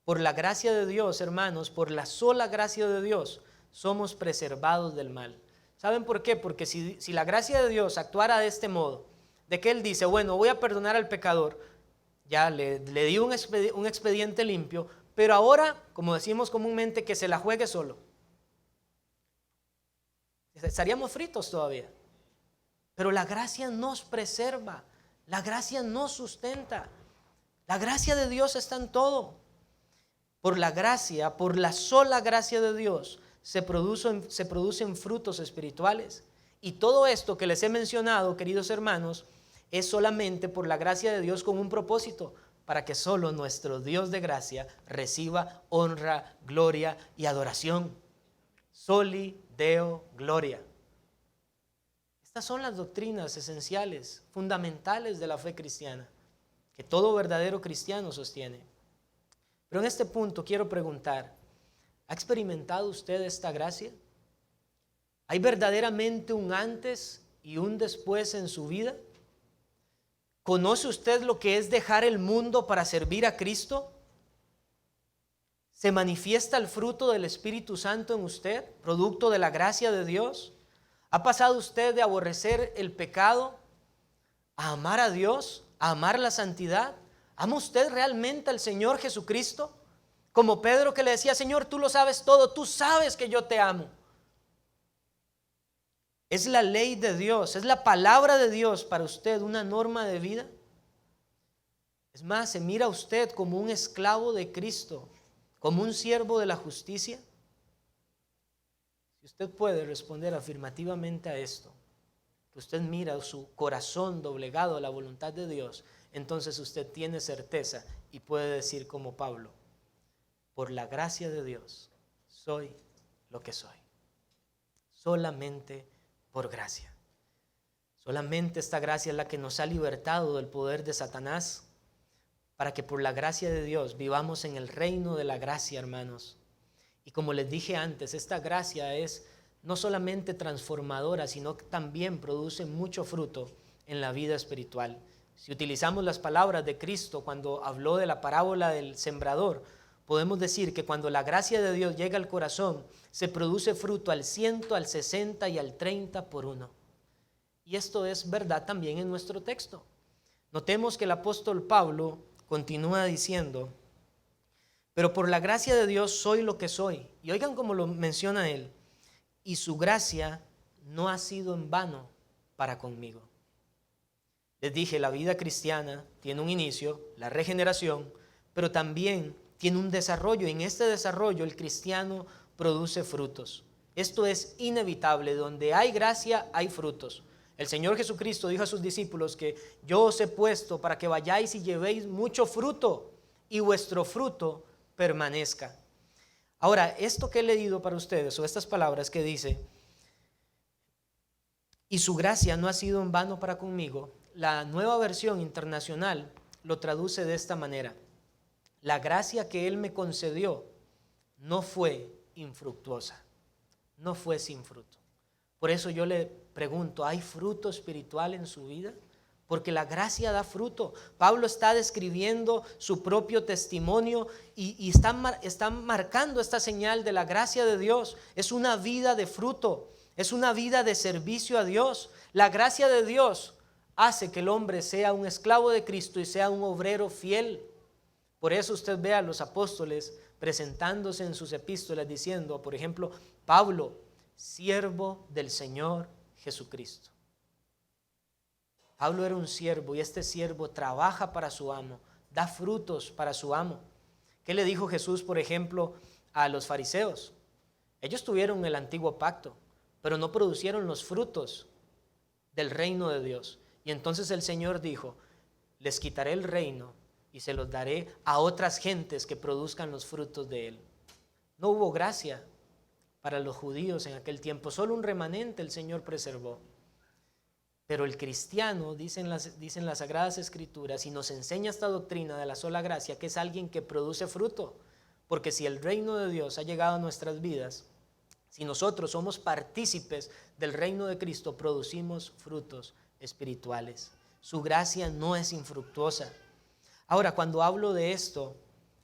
Por la gracia de Dios, hermanos, por la sola gracia de Dios, somos preservados del mal. ¿Saben por qué? Porque si la gracia de Dios actuara de este modo, de que Él dice, bueno, voy a perdonar al pecador, ya le di un expediente limpio, pero ahora, como decimos comúnmente, que se la juegue solo. Estaríamos fritos todavía. Pero la gracia nos preserva, la gracia nos sustenta. La gracia de Dios está en todo. Por la gracia, por la sola gracia de Dios, se producen frutos espirituales. Y todo esto que les he mencionado, queridos hermanos, es solamente por la gracia de Dios con un propósito, para que solo nuestro Dios de gracia reciba honra, gloria y adoración. Soli Deo Gloria. Estas son las doctrinas esenciales, fundamentales de la fe cristiana, que todo verdadero cristiano sostiene. Pero en este punto quiero preguntar, ¿ha experimentado usted esta gracia? ¿Hay verdaderamente un antes y un después en su vida? ¿Conoce usted lo que es dejar el mundo para servir a Cristo? ¿Se manifiesta el fruto del Espíritu Santo en usted, producto de la gracia de Dios? ¿Ha pasado usted de aborrecer el pecado a amar a Dios, a amar la santidad? ¿Ama usted realmente al Señor Jesucristo? Como Pedro, que le decía, Señor, tú lo sabes todo, tú sabes que yo te amo. ¿Es la ley de Dios, es la palabra de Dios para usted una norma de vida? Es más, ¿se mira usted como un esclavo de Cristo, como un siervo de la justicia? Si usted puede responder afirmativamente a esto, que usted mira su corazón doblegado a la voluntad de Dios, entonces usted tiene certeza y puede decir como Pablo, por la gracia de Dios soy lo que soy. Solamente por gracia. Solamente esta gracia es la que nos ha libertado del poder de Satanás, para que por la gracia de Dios vivamos en el reino de la gracia, hermanos. Y como les dije antes, esta gracia es no solamente transformadora, sino que también produce mucho fruto en la vida espiritual. Si utilizamos las palabras de Cristo cuando habló de la parábola del sembrador, podemos decir que cuando la gracia de Dios llega al corazón, se produce fruto al 100, al 60 y al 30 por uno. Y esto es verdad también en nuestro texto. Notemos que el apóstol Pablo continúa diciendo: pero por la gracia de Dios soy lo que soy. Y oigan cómo lo menciona él: y su gracia no ha sido en vano para conmigo. Les dije, la vida cristiana tiene un inicio, la regeneración, pero también tiene un desarrollo. En este desarrollo el cristiano produce frutos. Esto es inevitable. Donde hay gracia, hay frutos. El Señor Jesucristo dijo a sus discípulos que yo os he puesto para que vayáis y llevéis mucho fruto y vuestro fruto permanezca. Ahora, esto que he leído para ustedes, o estas palabras que dice, y su gracia no ha sido en vano para conmigo, la Nueva Versión Internacional lo traduce de esta manera: la gracia que Él me concedió no fue infructuosa, no fue sin fruto. Por eso yo le pregunto, ¿hay fruto espiritual en su vida? Porque la gracia da fruto. Pablo está describiendo su propio testimonio y está marcando esta señal de la gracia de Dios. Es una vida de fruto, es una vida de servicio a Dios. La gracia de Dios hace que el hombre sea un esclavo de Cristo y sea un obrero fiel. Por eso usted ve a los apóstoles presentándose en sus epístolas diciendo, por ejemplo, Pablo, siervo del Señor Jesucristo. Pablo era un siervo y este siervo trabaja para su amo, da frutos para su amo. ¿Qué le dijo Jesús, por ejemplo, a los fariseos? Ellos tuvieron el antiguo pacto, pero no producieron los frutos del reino de Dios. Y entonces el Señor dijo, les quitaré el reino y se los daré a otras gentes que produzcan los frutos de él. No hubo gracia para los judíos en aquel tiempo, solo un remanente el Señor preservó. Pero el cristiano, dicen las Sagradas Escrituras, y nos enseña esta doctrina de la sola gracia, que es alguien que produce fruto. Porque si el reino de Dios ha llegado a nuestras vidas, si nosotros somos partícipes del reino de Cristo, producimos frutos espirituales. Su gracia no es infructuosa. Ahora, cuando hablo de esto,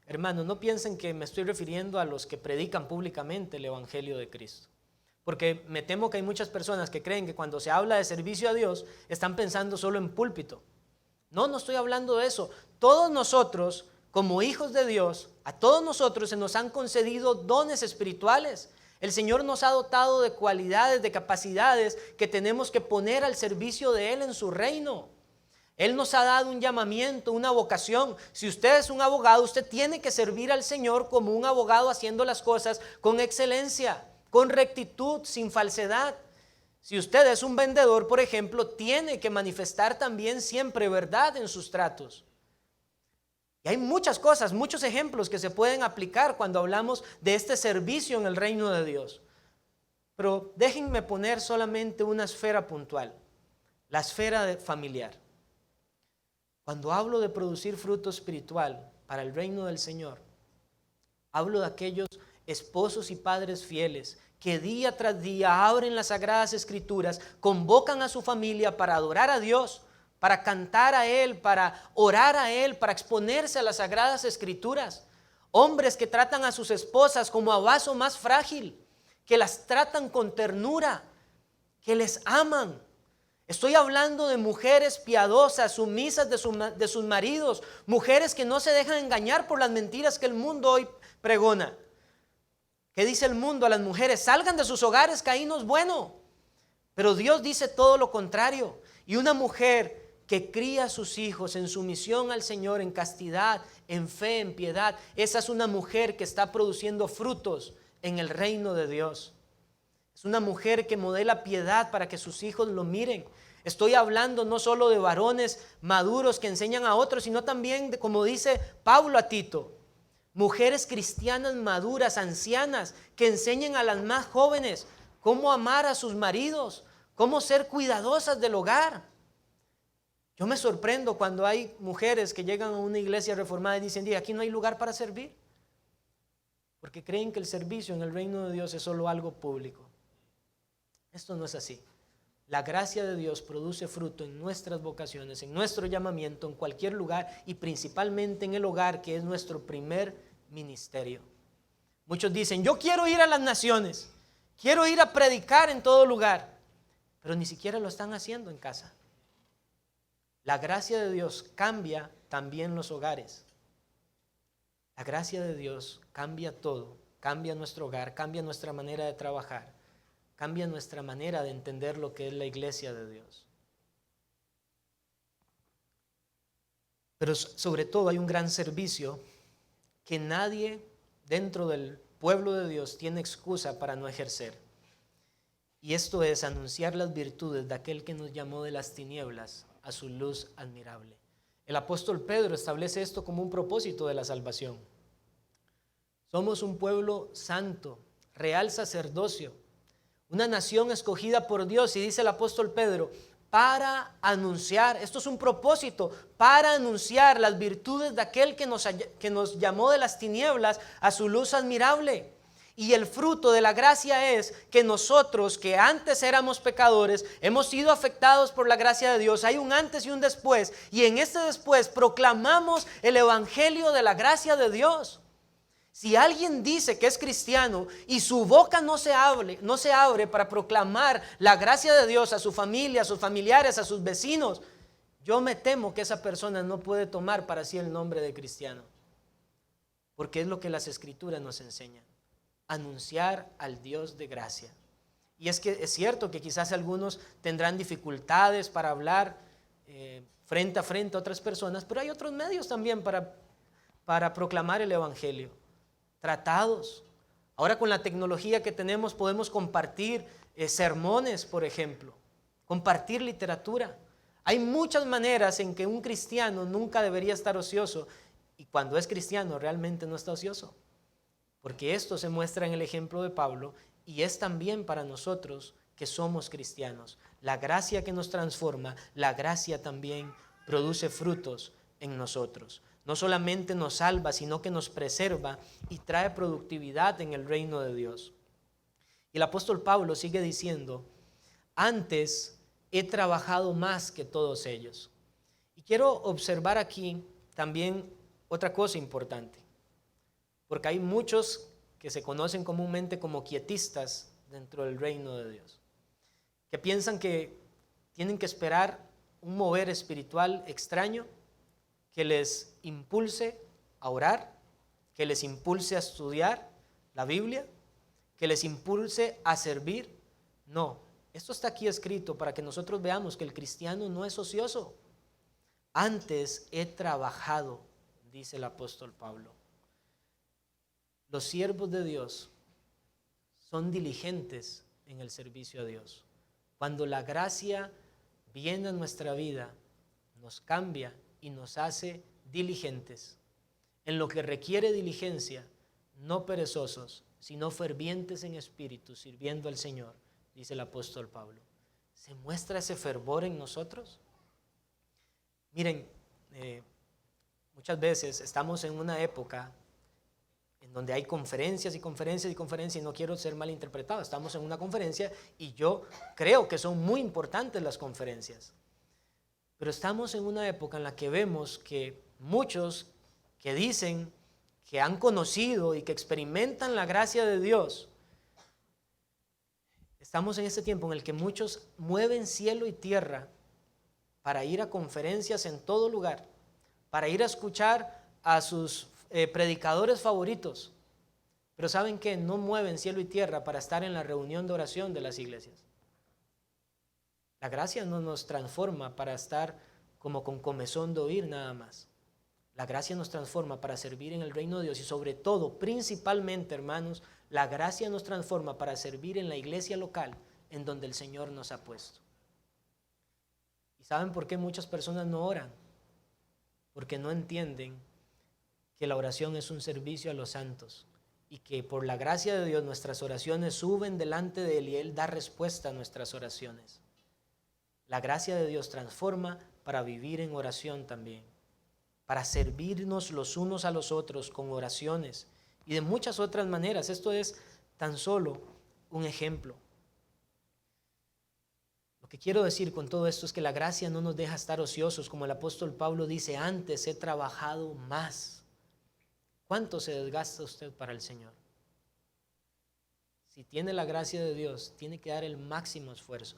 hermanos, no piensen que me estoy refiriendo a los que predican públicamente el Evangelio de Cristo. Porque me temo que hay muchas personas que creen que cuando se habla de servicio a Dios, están pensando solo en púlpito. No estoy hablando de eso. Todos nosotros, como hijos de Dios, a todos nosotros se nos han concedido dones espirituales. El Señor nos ha dotado de cualidades, de capacidades que tenemos que poner al servicio de Él en su reino. Él nos ha dado un llamamiento, una vocación. Si usted es un abogado, usted tiene que servir al Señor como un abogado, haciendo las cosas con excelencia, con rectitud, sin falsedad. Si usted es un vendedor, por ejemplo, tiene que manifestar también siempre verdad en sus tratos. Y hay muchas cosas, muchos ejemplos que se pueden aplicar cuando hablamos de este servicio en el reino de Dios. Pero déjenme poner solamente una esfera puntual, la esfera familiar. Cuando hablo de producir fruto espiritual para el reino del Señor, hablo de aquellos esposos y padres fieles que día tras día abren las Sagradas Escrituras, convocan a su familia para adorar a Dios, para cantar a Él, para orar a Él, para exponerse a las Sagradas Escrituras. Hombres que tratan a sus esposas como a vaso más frágil, que las tratan con ternura, que les aman. Estoy hablando de mujeres piadosas, sumisas de sus maridos, mujeres que no se dejan engañar por las mentiras que el mundo hoy pregona. ¿Qué dice el mundo a las mujeres? Salgan de sus hogares, que ahí no es bueno. Pero Dios dice todo lo contrario. Y una mujer que cría a sus hijos en sumisión al Señor, en castidad, en fe, en piedad, esa es una mujer que está produciendo frutos en el reino de Dios. Es una mujer que modela piedad para que sus hijos lo miren. Estoy hablando no solo de varones maduros que enseñan a otros, sino también de, como dice Pablo a Tito, mujeres cristianas maduras, ancianas, que enseñen a las más jóvenes cómo amar a sus maridos, cómo ser cuidadosas del hogar. Yo me sorprendo cuando hay mujeres que llegan a una iglesia reformada y dicen, aquí no hay lugar para servir, porque creen que el servicio en el reino de Dios es solo algo público. Esto no es así. La gracia de Dios produce fruto en nuestras vocaciones, en nuestro llamamiento, en cualquier lugar y principalmente en el hogar, que es nuestro primer ministerio. Muchos dicen, yo quiero ir a las naciones, quiero ir a predicar en todo lugar, pero ni siquiera lo están haciendo en casa. La gracia de Dios cambia también los hogares. La gracia de Dios cambia todo, cambia nuestro hogar, cambia nuestra manera de trabajar, cambia nuestra manera de entender lo que es la iglesia de Dios. Pero sobre todo hay un gran servicio que nadie dentro del pueblo de Dios tiene excusa para no ejercer. Y esto es anunciar las virtudes de aquel que nos llamó de las tinieblas a su luz admirable. El apóstol Pedro establece esto como un propósito de la salvación. Somos un pueblo santo, real sacerdocio, una nación escogida por Dios, y dice el apóstol Pedro, para anunciar, esto es un propósito, para anunciar las virtudes de aquel que nos llamó de las tinieblas a su luz admirable. Y el fruto de la gracia es que nosotros, que antes éramos pecadores, hemos sido afectados por la gracia de Dios. Hay un antes y un después, y en este después proclamamos el evangelio de la gracia de Dios. Si alguien dice que es cristiano y su boca no se abre para proclamar la gracia de Dios a su familia, a sus familiares, a sus vecinos, yo me temo que esa persona no puede tomar para sí el nombre de cristiano, porque es lo que las Escrituras nos enseñan: anunciar al Dios de gracia. Y es que es cierto que quizás algunos tendrán dificultades para hablar frente a frente a otras personas, pero hay otros medios también para proclamar el evangelio. Tratados. Ahora, con la tecnología que tenemos, podemos compartir sermones, por ejemplo, compartir literatura. Hay muchas maneras en que un cristiano nunca debería estar ocioso, y cuando es cristiano realmente no está ocioso, porque esto se muestra en el ejemplo de Pablo, y es también para nosotros que somos cristianos. La gracia que nos transforma, la gracia también produce frutos en nosotros. No solamente nos salva, sino que nos preserva y trae productividad en el reino de Dios. Y el apóstol Pablo sigue diciendo, antes he trabajado más que todos ellos. Y quiero observar aquí también otra cosa importante, porque hay muchos que se conocen comúnmente como quietistas dentro del reino de Dios, que piensan que tienen que esperar un mover espiritual extraño que les impulse a orar, que les impulse a estudiar la Biblia, que les impulse a servir. No, esto está aquí escrito para que nosotros veamos que el cristiano no es ocioso. Antes he trabajado, dice el apóstol Pablo. Los siervos de Dios son diligentes en el servicio a Dios. Cuando la gracia viene a nuestra vida, nos cambia y nos hace diligentes en lo que requiere diligencia, no perezosos, sino fervientes en espíritu, sirviendo al Señor, dice el apóstol Pablo. ¿Se muestra ese fervor en nosotros? Miren, muchas veces estamos en una época en donde hay conferencias y conferencias y conferencias, y no quiero ser malinterpretado, estamos en una conferencia y yo creo que son muy importantes las conferencias. Pero estamos en una época en la que vemos que muchos que dicen que han conocido y que experimentan la gracia de Dios, estamos en este tiempo en el que muchos mueven cielo y tierra para ir a conferencias en todo lugar, para ir a escuchar a sus predicadores favoritos. Pero ¿saben qué? No mueven cielo y tierra para estar en la reunión de oración de las iglesias. La gracia no nos transforma para estar como con comezón de oír nada más. La gracia nos transforma para servir en el reino de Dios, y sobre todo, principalmente, hermanos, la gracia nos transforma para servir en la iglesia local en donde el Señor nos ha puesto. ¿Y saben por qué muchas personas no oran? Porque no entienden que la oración es un servicio a los santos y que por la gracia de Dios nuestras oraciones suben delante de Él y Él da respuesta a nuestras oraciones. La gracia de Dios transforma para vivir en oración también, para servirnos los unos a los otros con oraciones y de muchas otras maneras. Esto es tan solo un ejemplo. Lo que quiero decir con todo esto es que la gracia no nos deja estar ociosos, como el apóstol Pablo dice, antes he trabajado más. ¿Cuánto se desgasta usted para el Señor? Si tiene la gracia de Dios, tiene que dar el máximo esfuerzo.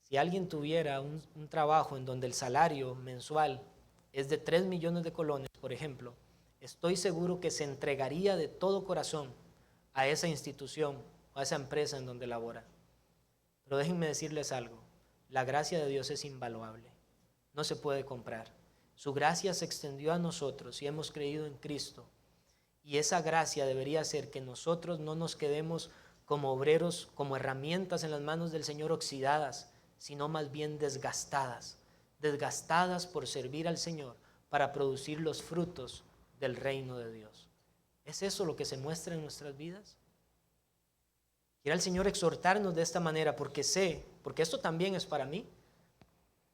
Si alguien tuviera un trabajo en donde el salario mensual es de 3 millones de colones, por ejemplo, estoy seguro que se entregaría de todo corazón a esa institución o a esa empresa en donde labora. Pero déjenme decirles algo, la gracia de Dios es invaluable, no se puede comprar. Su gracia se extendió a nosotros y hemos creído en Cristo. Y esa gracia debería hacer que nosotros no nos quedemos como obreros, como herramientas en las manos del Señor oxidadas, sino más bien desgastadas por servir al Señor para producir los frutos del reino de Dios. ¿Es eso lo que se muestra en nuestras vidas? Quiere el Señor exhortarnos de esta manera porque esto también es para mí.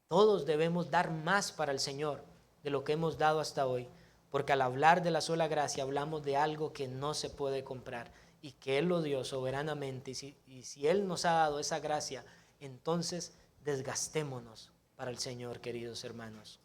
Todos debemos dar más para el Señor de lo que hemos dado hasta hoy, porque al hablar de la sola gracia hablamos de algo que no se puede comprar y que Él lo dio soberanamente, y si Él nos ha dado esa gracia, entonces desgastémonos para el Señor, queridos hermanos.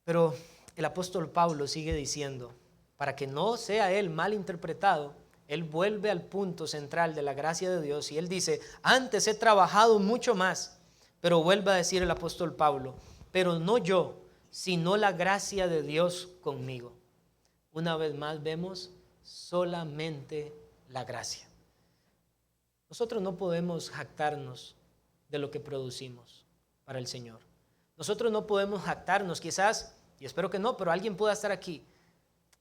Pero el apóstol Pablo sigue diciendo, para que no sea él mal interpretado, él vuelve al punto central de la gracia de Dios y él dice, antes he trabajado mucho más, pero vuelve a decir el apóstol Pablo, pero no yo, sino la gracia de Dios conmigo. Una vez más vemos solamente la gracia. Nosotros no podemos jactarnos de lo que producimos para el Señor. Nosotros no podemos jactarnos, quizás, y espero que no, pero alguien pueda estar aquí.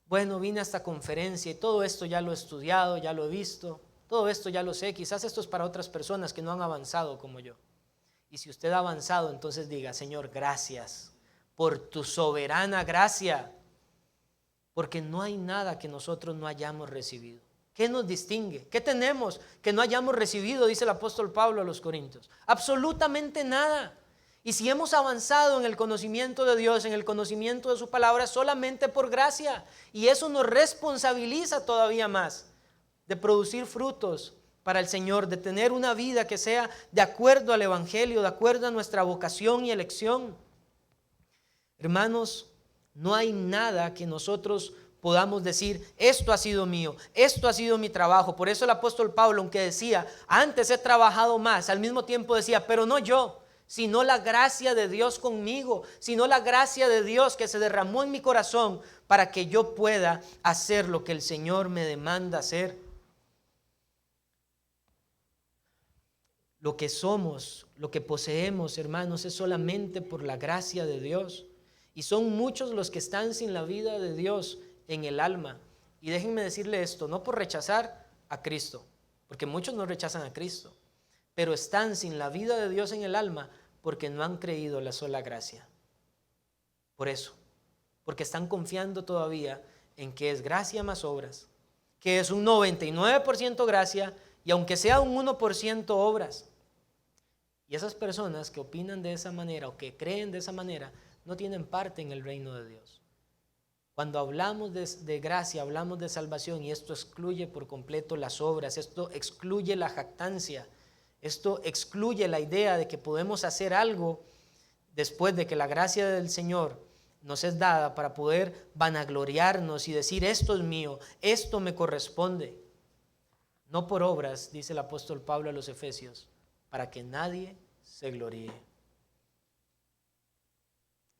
Bueno, vine a esta conferencia y todo esto ya lo he estudiado, ya lo he visto, todo esto ya lo sé. Quizás esto es para otras personas que no han avanzado como yo. Y si usted ha avanzado, entonces diga, Señor, gracias por tu soberana gracia, porque no hay nada que nosotros no hayamos recibido. ¿Qué nos distingue? ¿Qué tenemos que no hayamos recibido? Dice el apóstol Pablo a los Corintios. Absolutamente nada. Y si hemos avanzado en el conocimiento de Dios, en el conocimiento de su palabra, solamente por gracia. Y eso nos responsabiliza todavía más de producir frutos para el Señor, de tener una vida que sea de acuerdo al Evangelio, de acuerdo a nuestra vocación y elección. Hermanos, no hay nada que nosotros podamos decir, esto ha sido mío, esto ha sido mi trabajo. Por eso el apóstol Pablo, aunque decía, antes he trabajado más, al mismo tiempo decía, pero no yo, sino la gracia de Dios conmigo, sino la gracia de Dios que se derramó en mi corazón para que yo pueda hacer lo que el Señor me demanda hacer. Lo que somos, lo que poseemos, hermanos, es solamente por la gracia de Dios. Y son muchos los que están sin la vida de Dios en el alma. Y déjenme decirle esto, no por rechazar a Cristo, porque muchos no rechazan a Cristo, pero están sin la vida de Dios en el alma porque no han creído la sola gracia. Por eso, porque están confiando todavía en que es gracia más obras, que es un 99% gracia y aunque sea un 1% obras. Y esas personas que opinan de esa manera o que creen de esa manera no tienen parte en el reino de Dios. Cuando hablamos de gracia, hablamos de salvación y esto excluye por completo las obras, esto excluye la jactancia, esto excluye la idea de que podemos hacer algo después de que la gracia del Señor nos es dada para poder vanagloriarnos y decir esto es mío, esto me corresponde. No por obras, dice el apóstol Pablo a los Efesios, para que nadie se gloríe.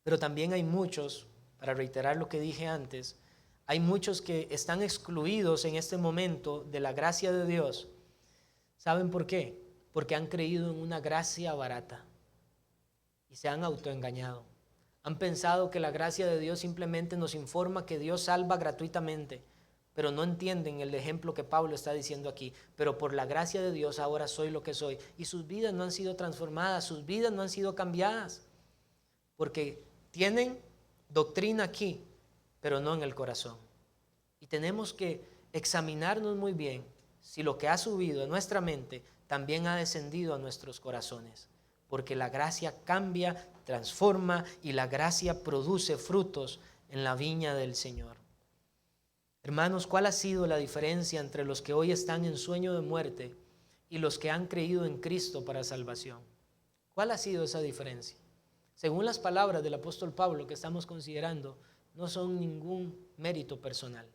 Pero también hay muchos, para reiterar lo que dije antes, hay muchos que están excluidos en este momento de la gracia de Dios. ¿Saben por qué? Porque han creído en una gracia barata y se han autoengañado. Han pensado que la gracia de Dios simplemente nos informa que Dios salva gratuitamente, pero no entienden el ejemplo que Pablo está diciendo aquí. Pero por la gracia de Dios ahora soy lo que soy. Y sus vidas no han sido transformadas, sus vidas no han sido cambiadas, porque tienen doctrina aquí, pero no en el corazón. Y tenemos que examinarnos muy bien si lo que ha subido a nuestra mente también ha descendido a nuestros corazones, porque la gracia cambia, transforma y la gracia produce frutos en la viña del Señor. Hermanos, ¿cuál ha sido la diferencia entre los que hoy están en sueño de muerte y los que han creído en Cristo para salvación. ¿Cuál ha sido esa diferencia? Según las palabras del apóstol Pablo que estamos considerando, no son ningún mérito personal.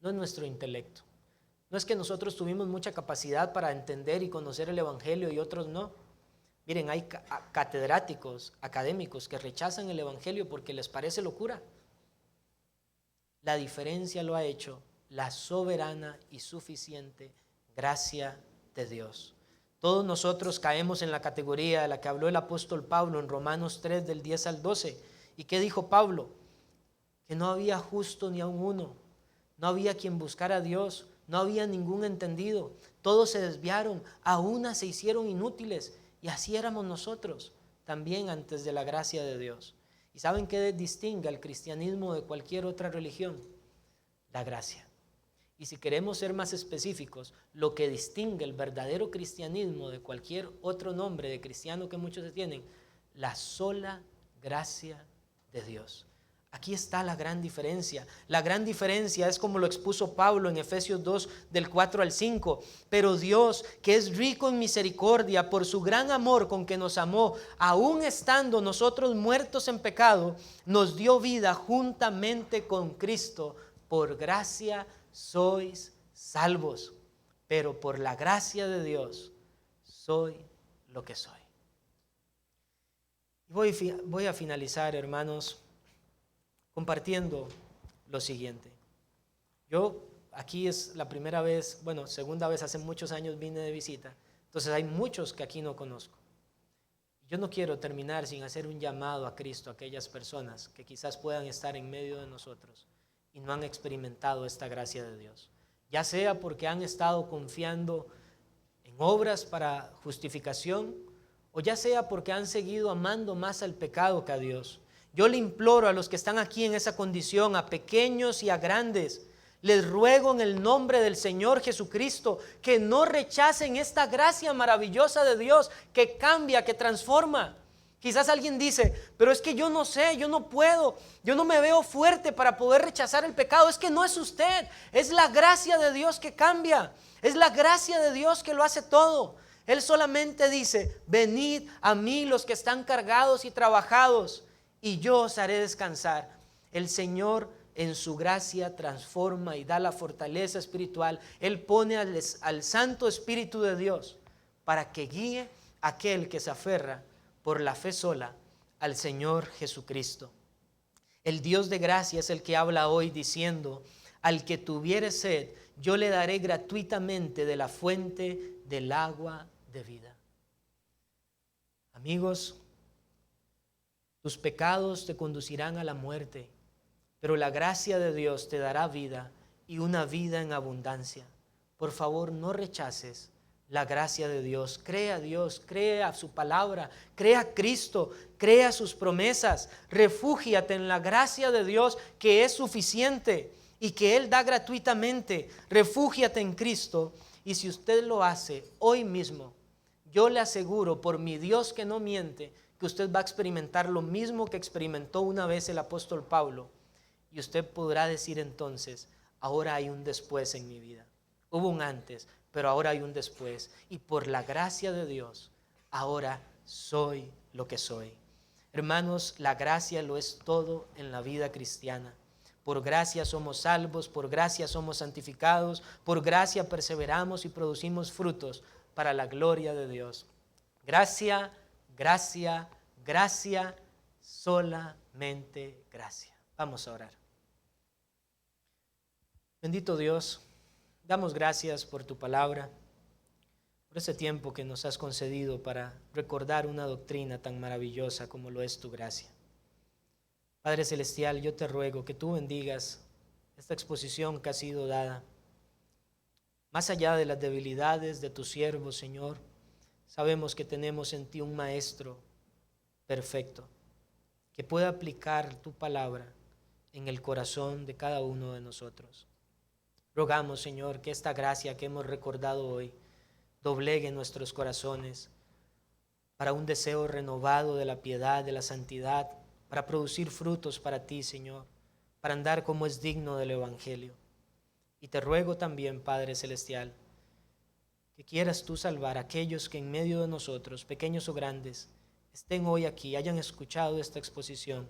No es nuestro intelecto. No es que nosotros tuvimos mucha capacidad para entender y conocer el Evangelio y otros no. Miren, hay catedráticos, académicos que rechazan el Evangelio porque les parece locura. La diferencia lo ha hecho la soberana y suficiente gracia de Dios. Todos nosotros caemos en la categoría de la que habló el apóstol Pablo en Romanos 3 del 10 al 12. ¿Y qué dijo Pablo? Que no había justo ni aun uno, no había quien buscara a Dios, no había ningún entendido, todos se desviaron, a una se hicieron inútiles, y así éramos nosotros también antes de la gracia de Dios. ¿Y saben qué distingue al cristianismo de cualquier otra religión? La gracia. Y si queremos ser más específicos, lo que distingue el verdadero cristianismo de cualquier otro nombre de cristiano que muchos tienen, la sola gracia de Dios. Aquí está la gran diferencia. La gran diferencia es como lo expuso Pablo en Efesios 2 del 4 al 5. Pero Dios, que es rico en misericordia, por su gran amor con que nos amó, aun estando nosotros muertos en pecado, nos dio vida juntamente con Cristo. Por gracia sois salvos, pero por la gracia de Dios soy lo que soy. Voy a finalizar, hermanos, compartiendo lo siguiente. Yo aquí es la primera vez, segunda vez, hace muchos años vine de visita, entonces hay muchos que aquí no conozco. Yo no quiero terminar sin hacer un llamado a Cristo a aquellas personas que quizás puedan estar en medio de nosotros y no han experimentado esta gracia de Dios, ya sea porque han estado confiando en obras para justificación, o ya sea porque han seguido amando más al pecado que a Dios. Yo le imploro a los que están aquí en esa condición, a pequeños y a grandes, les ruego en el nombre del Señor Jesucristo que no rechacen esta gracia maravillosa de Dios que cambia, que transforma. Quizás alguien dice, pero es que yo no sé, yo no puedo, yo no me veo fuerte para poder rechazar el pecado. Es que no es usted, es la gracia de Dios que cambia, es la gracia de Dios que lo hace todo. Él solamente dice, venid a mí los que están cargados y trabajados, y yo os haré descansar. El Señor en su gracia transforma y da la fortaleza espiritual. Él pone al Santo Espíritu de Dios para que guíe a aquel que se aferra por la fe sola al Señor Jesucristo. El Dios de gracia es el que habla hoy diciendo, al que tuviere sed, yo le daré gratuitamente de la fuente del agua de vida. Amigos, tus pecados te conducirán a la muerte, pero la gracia de Dios te dará vida y una vida en abundancia. Por favor, no rechaces la gracia de Dios. Cree a Dios, cree a su palabra, cree a Cristo, cree a sus promesas. Refúgiate en la gracia de Dios que es suficiente y que Él da gratuitamente. Refúgiate en Cristo, y si usted lo hace hoy mismo, yo le aseguro por mi Dios que no miente, que usted va a experimentar lo mismo que experimentó una vez el apóstol Pablo, y usted podrá decir entonces, ahora hay un después en mi vida. Hubo un antes, pero ahora hay un después, y por la gracia de Dios, ahora soy lo que soy. Hermanos, la gracia lo es todo en la vida cristiana. Por gracia somos salvos, por gracia somos santificados, por gracia perseveramos y producimos frutos para la gloria de Dios. Gracia, gracia, gracia, solamente gracia. Vamos a orar. Bendito Dios, damos gracias por tu palabra, por ese tiempo que nos has concedido para recordar una doctrina tan maravillosa como lo es tu gracia. Padre Celestial, yo te ruego que tú bendigas esta exposición que ha sido dada. Más allá de las debilidades de tu siervo, Señor, sabemos que tenemos en ti un Maestro perfecto, que puede aplicar tu palabra en el corazón de cada uno de nosotros. Rogamos, Señor, que esta gracia que hemos recordado hoy doblegue nuestros corazones para un deseo renovado de la piedad, de la santidad, para producir frutos para ti, Señor, para andar como es digno del Evangelio. Y te ruego también, Padre Celestial, que quieras tú salvar a aquellos que en medio de nosotros, pequeños o grandes, estén hoy aquí, hayan escuchado esta exposición.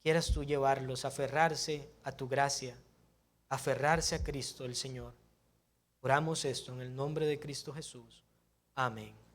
Quieras tú llevarlos a aferrarse a tu gracia, a aferrarse a Cristo el Señor. Oramos esto en el nombre de Cristo Jesús. Amén.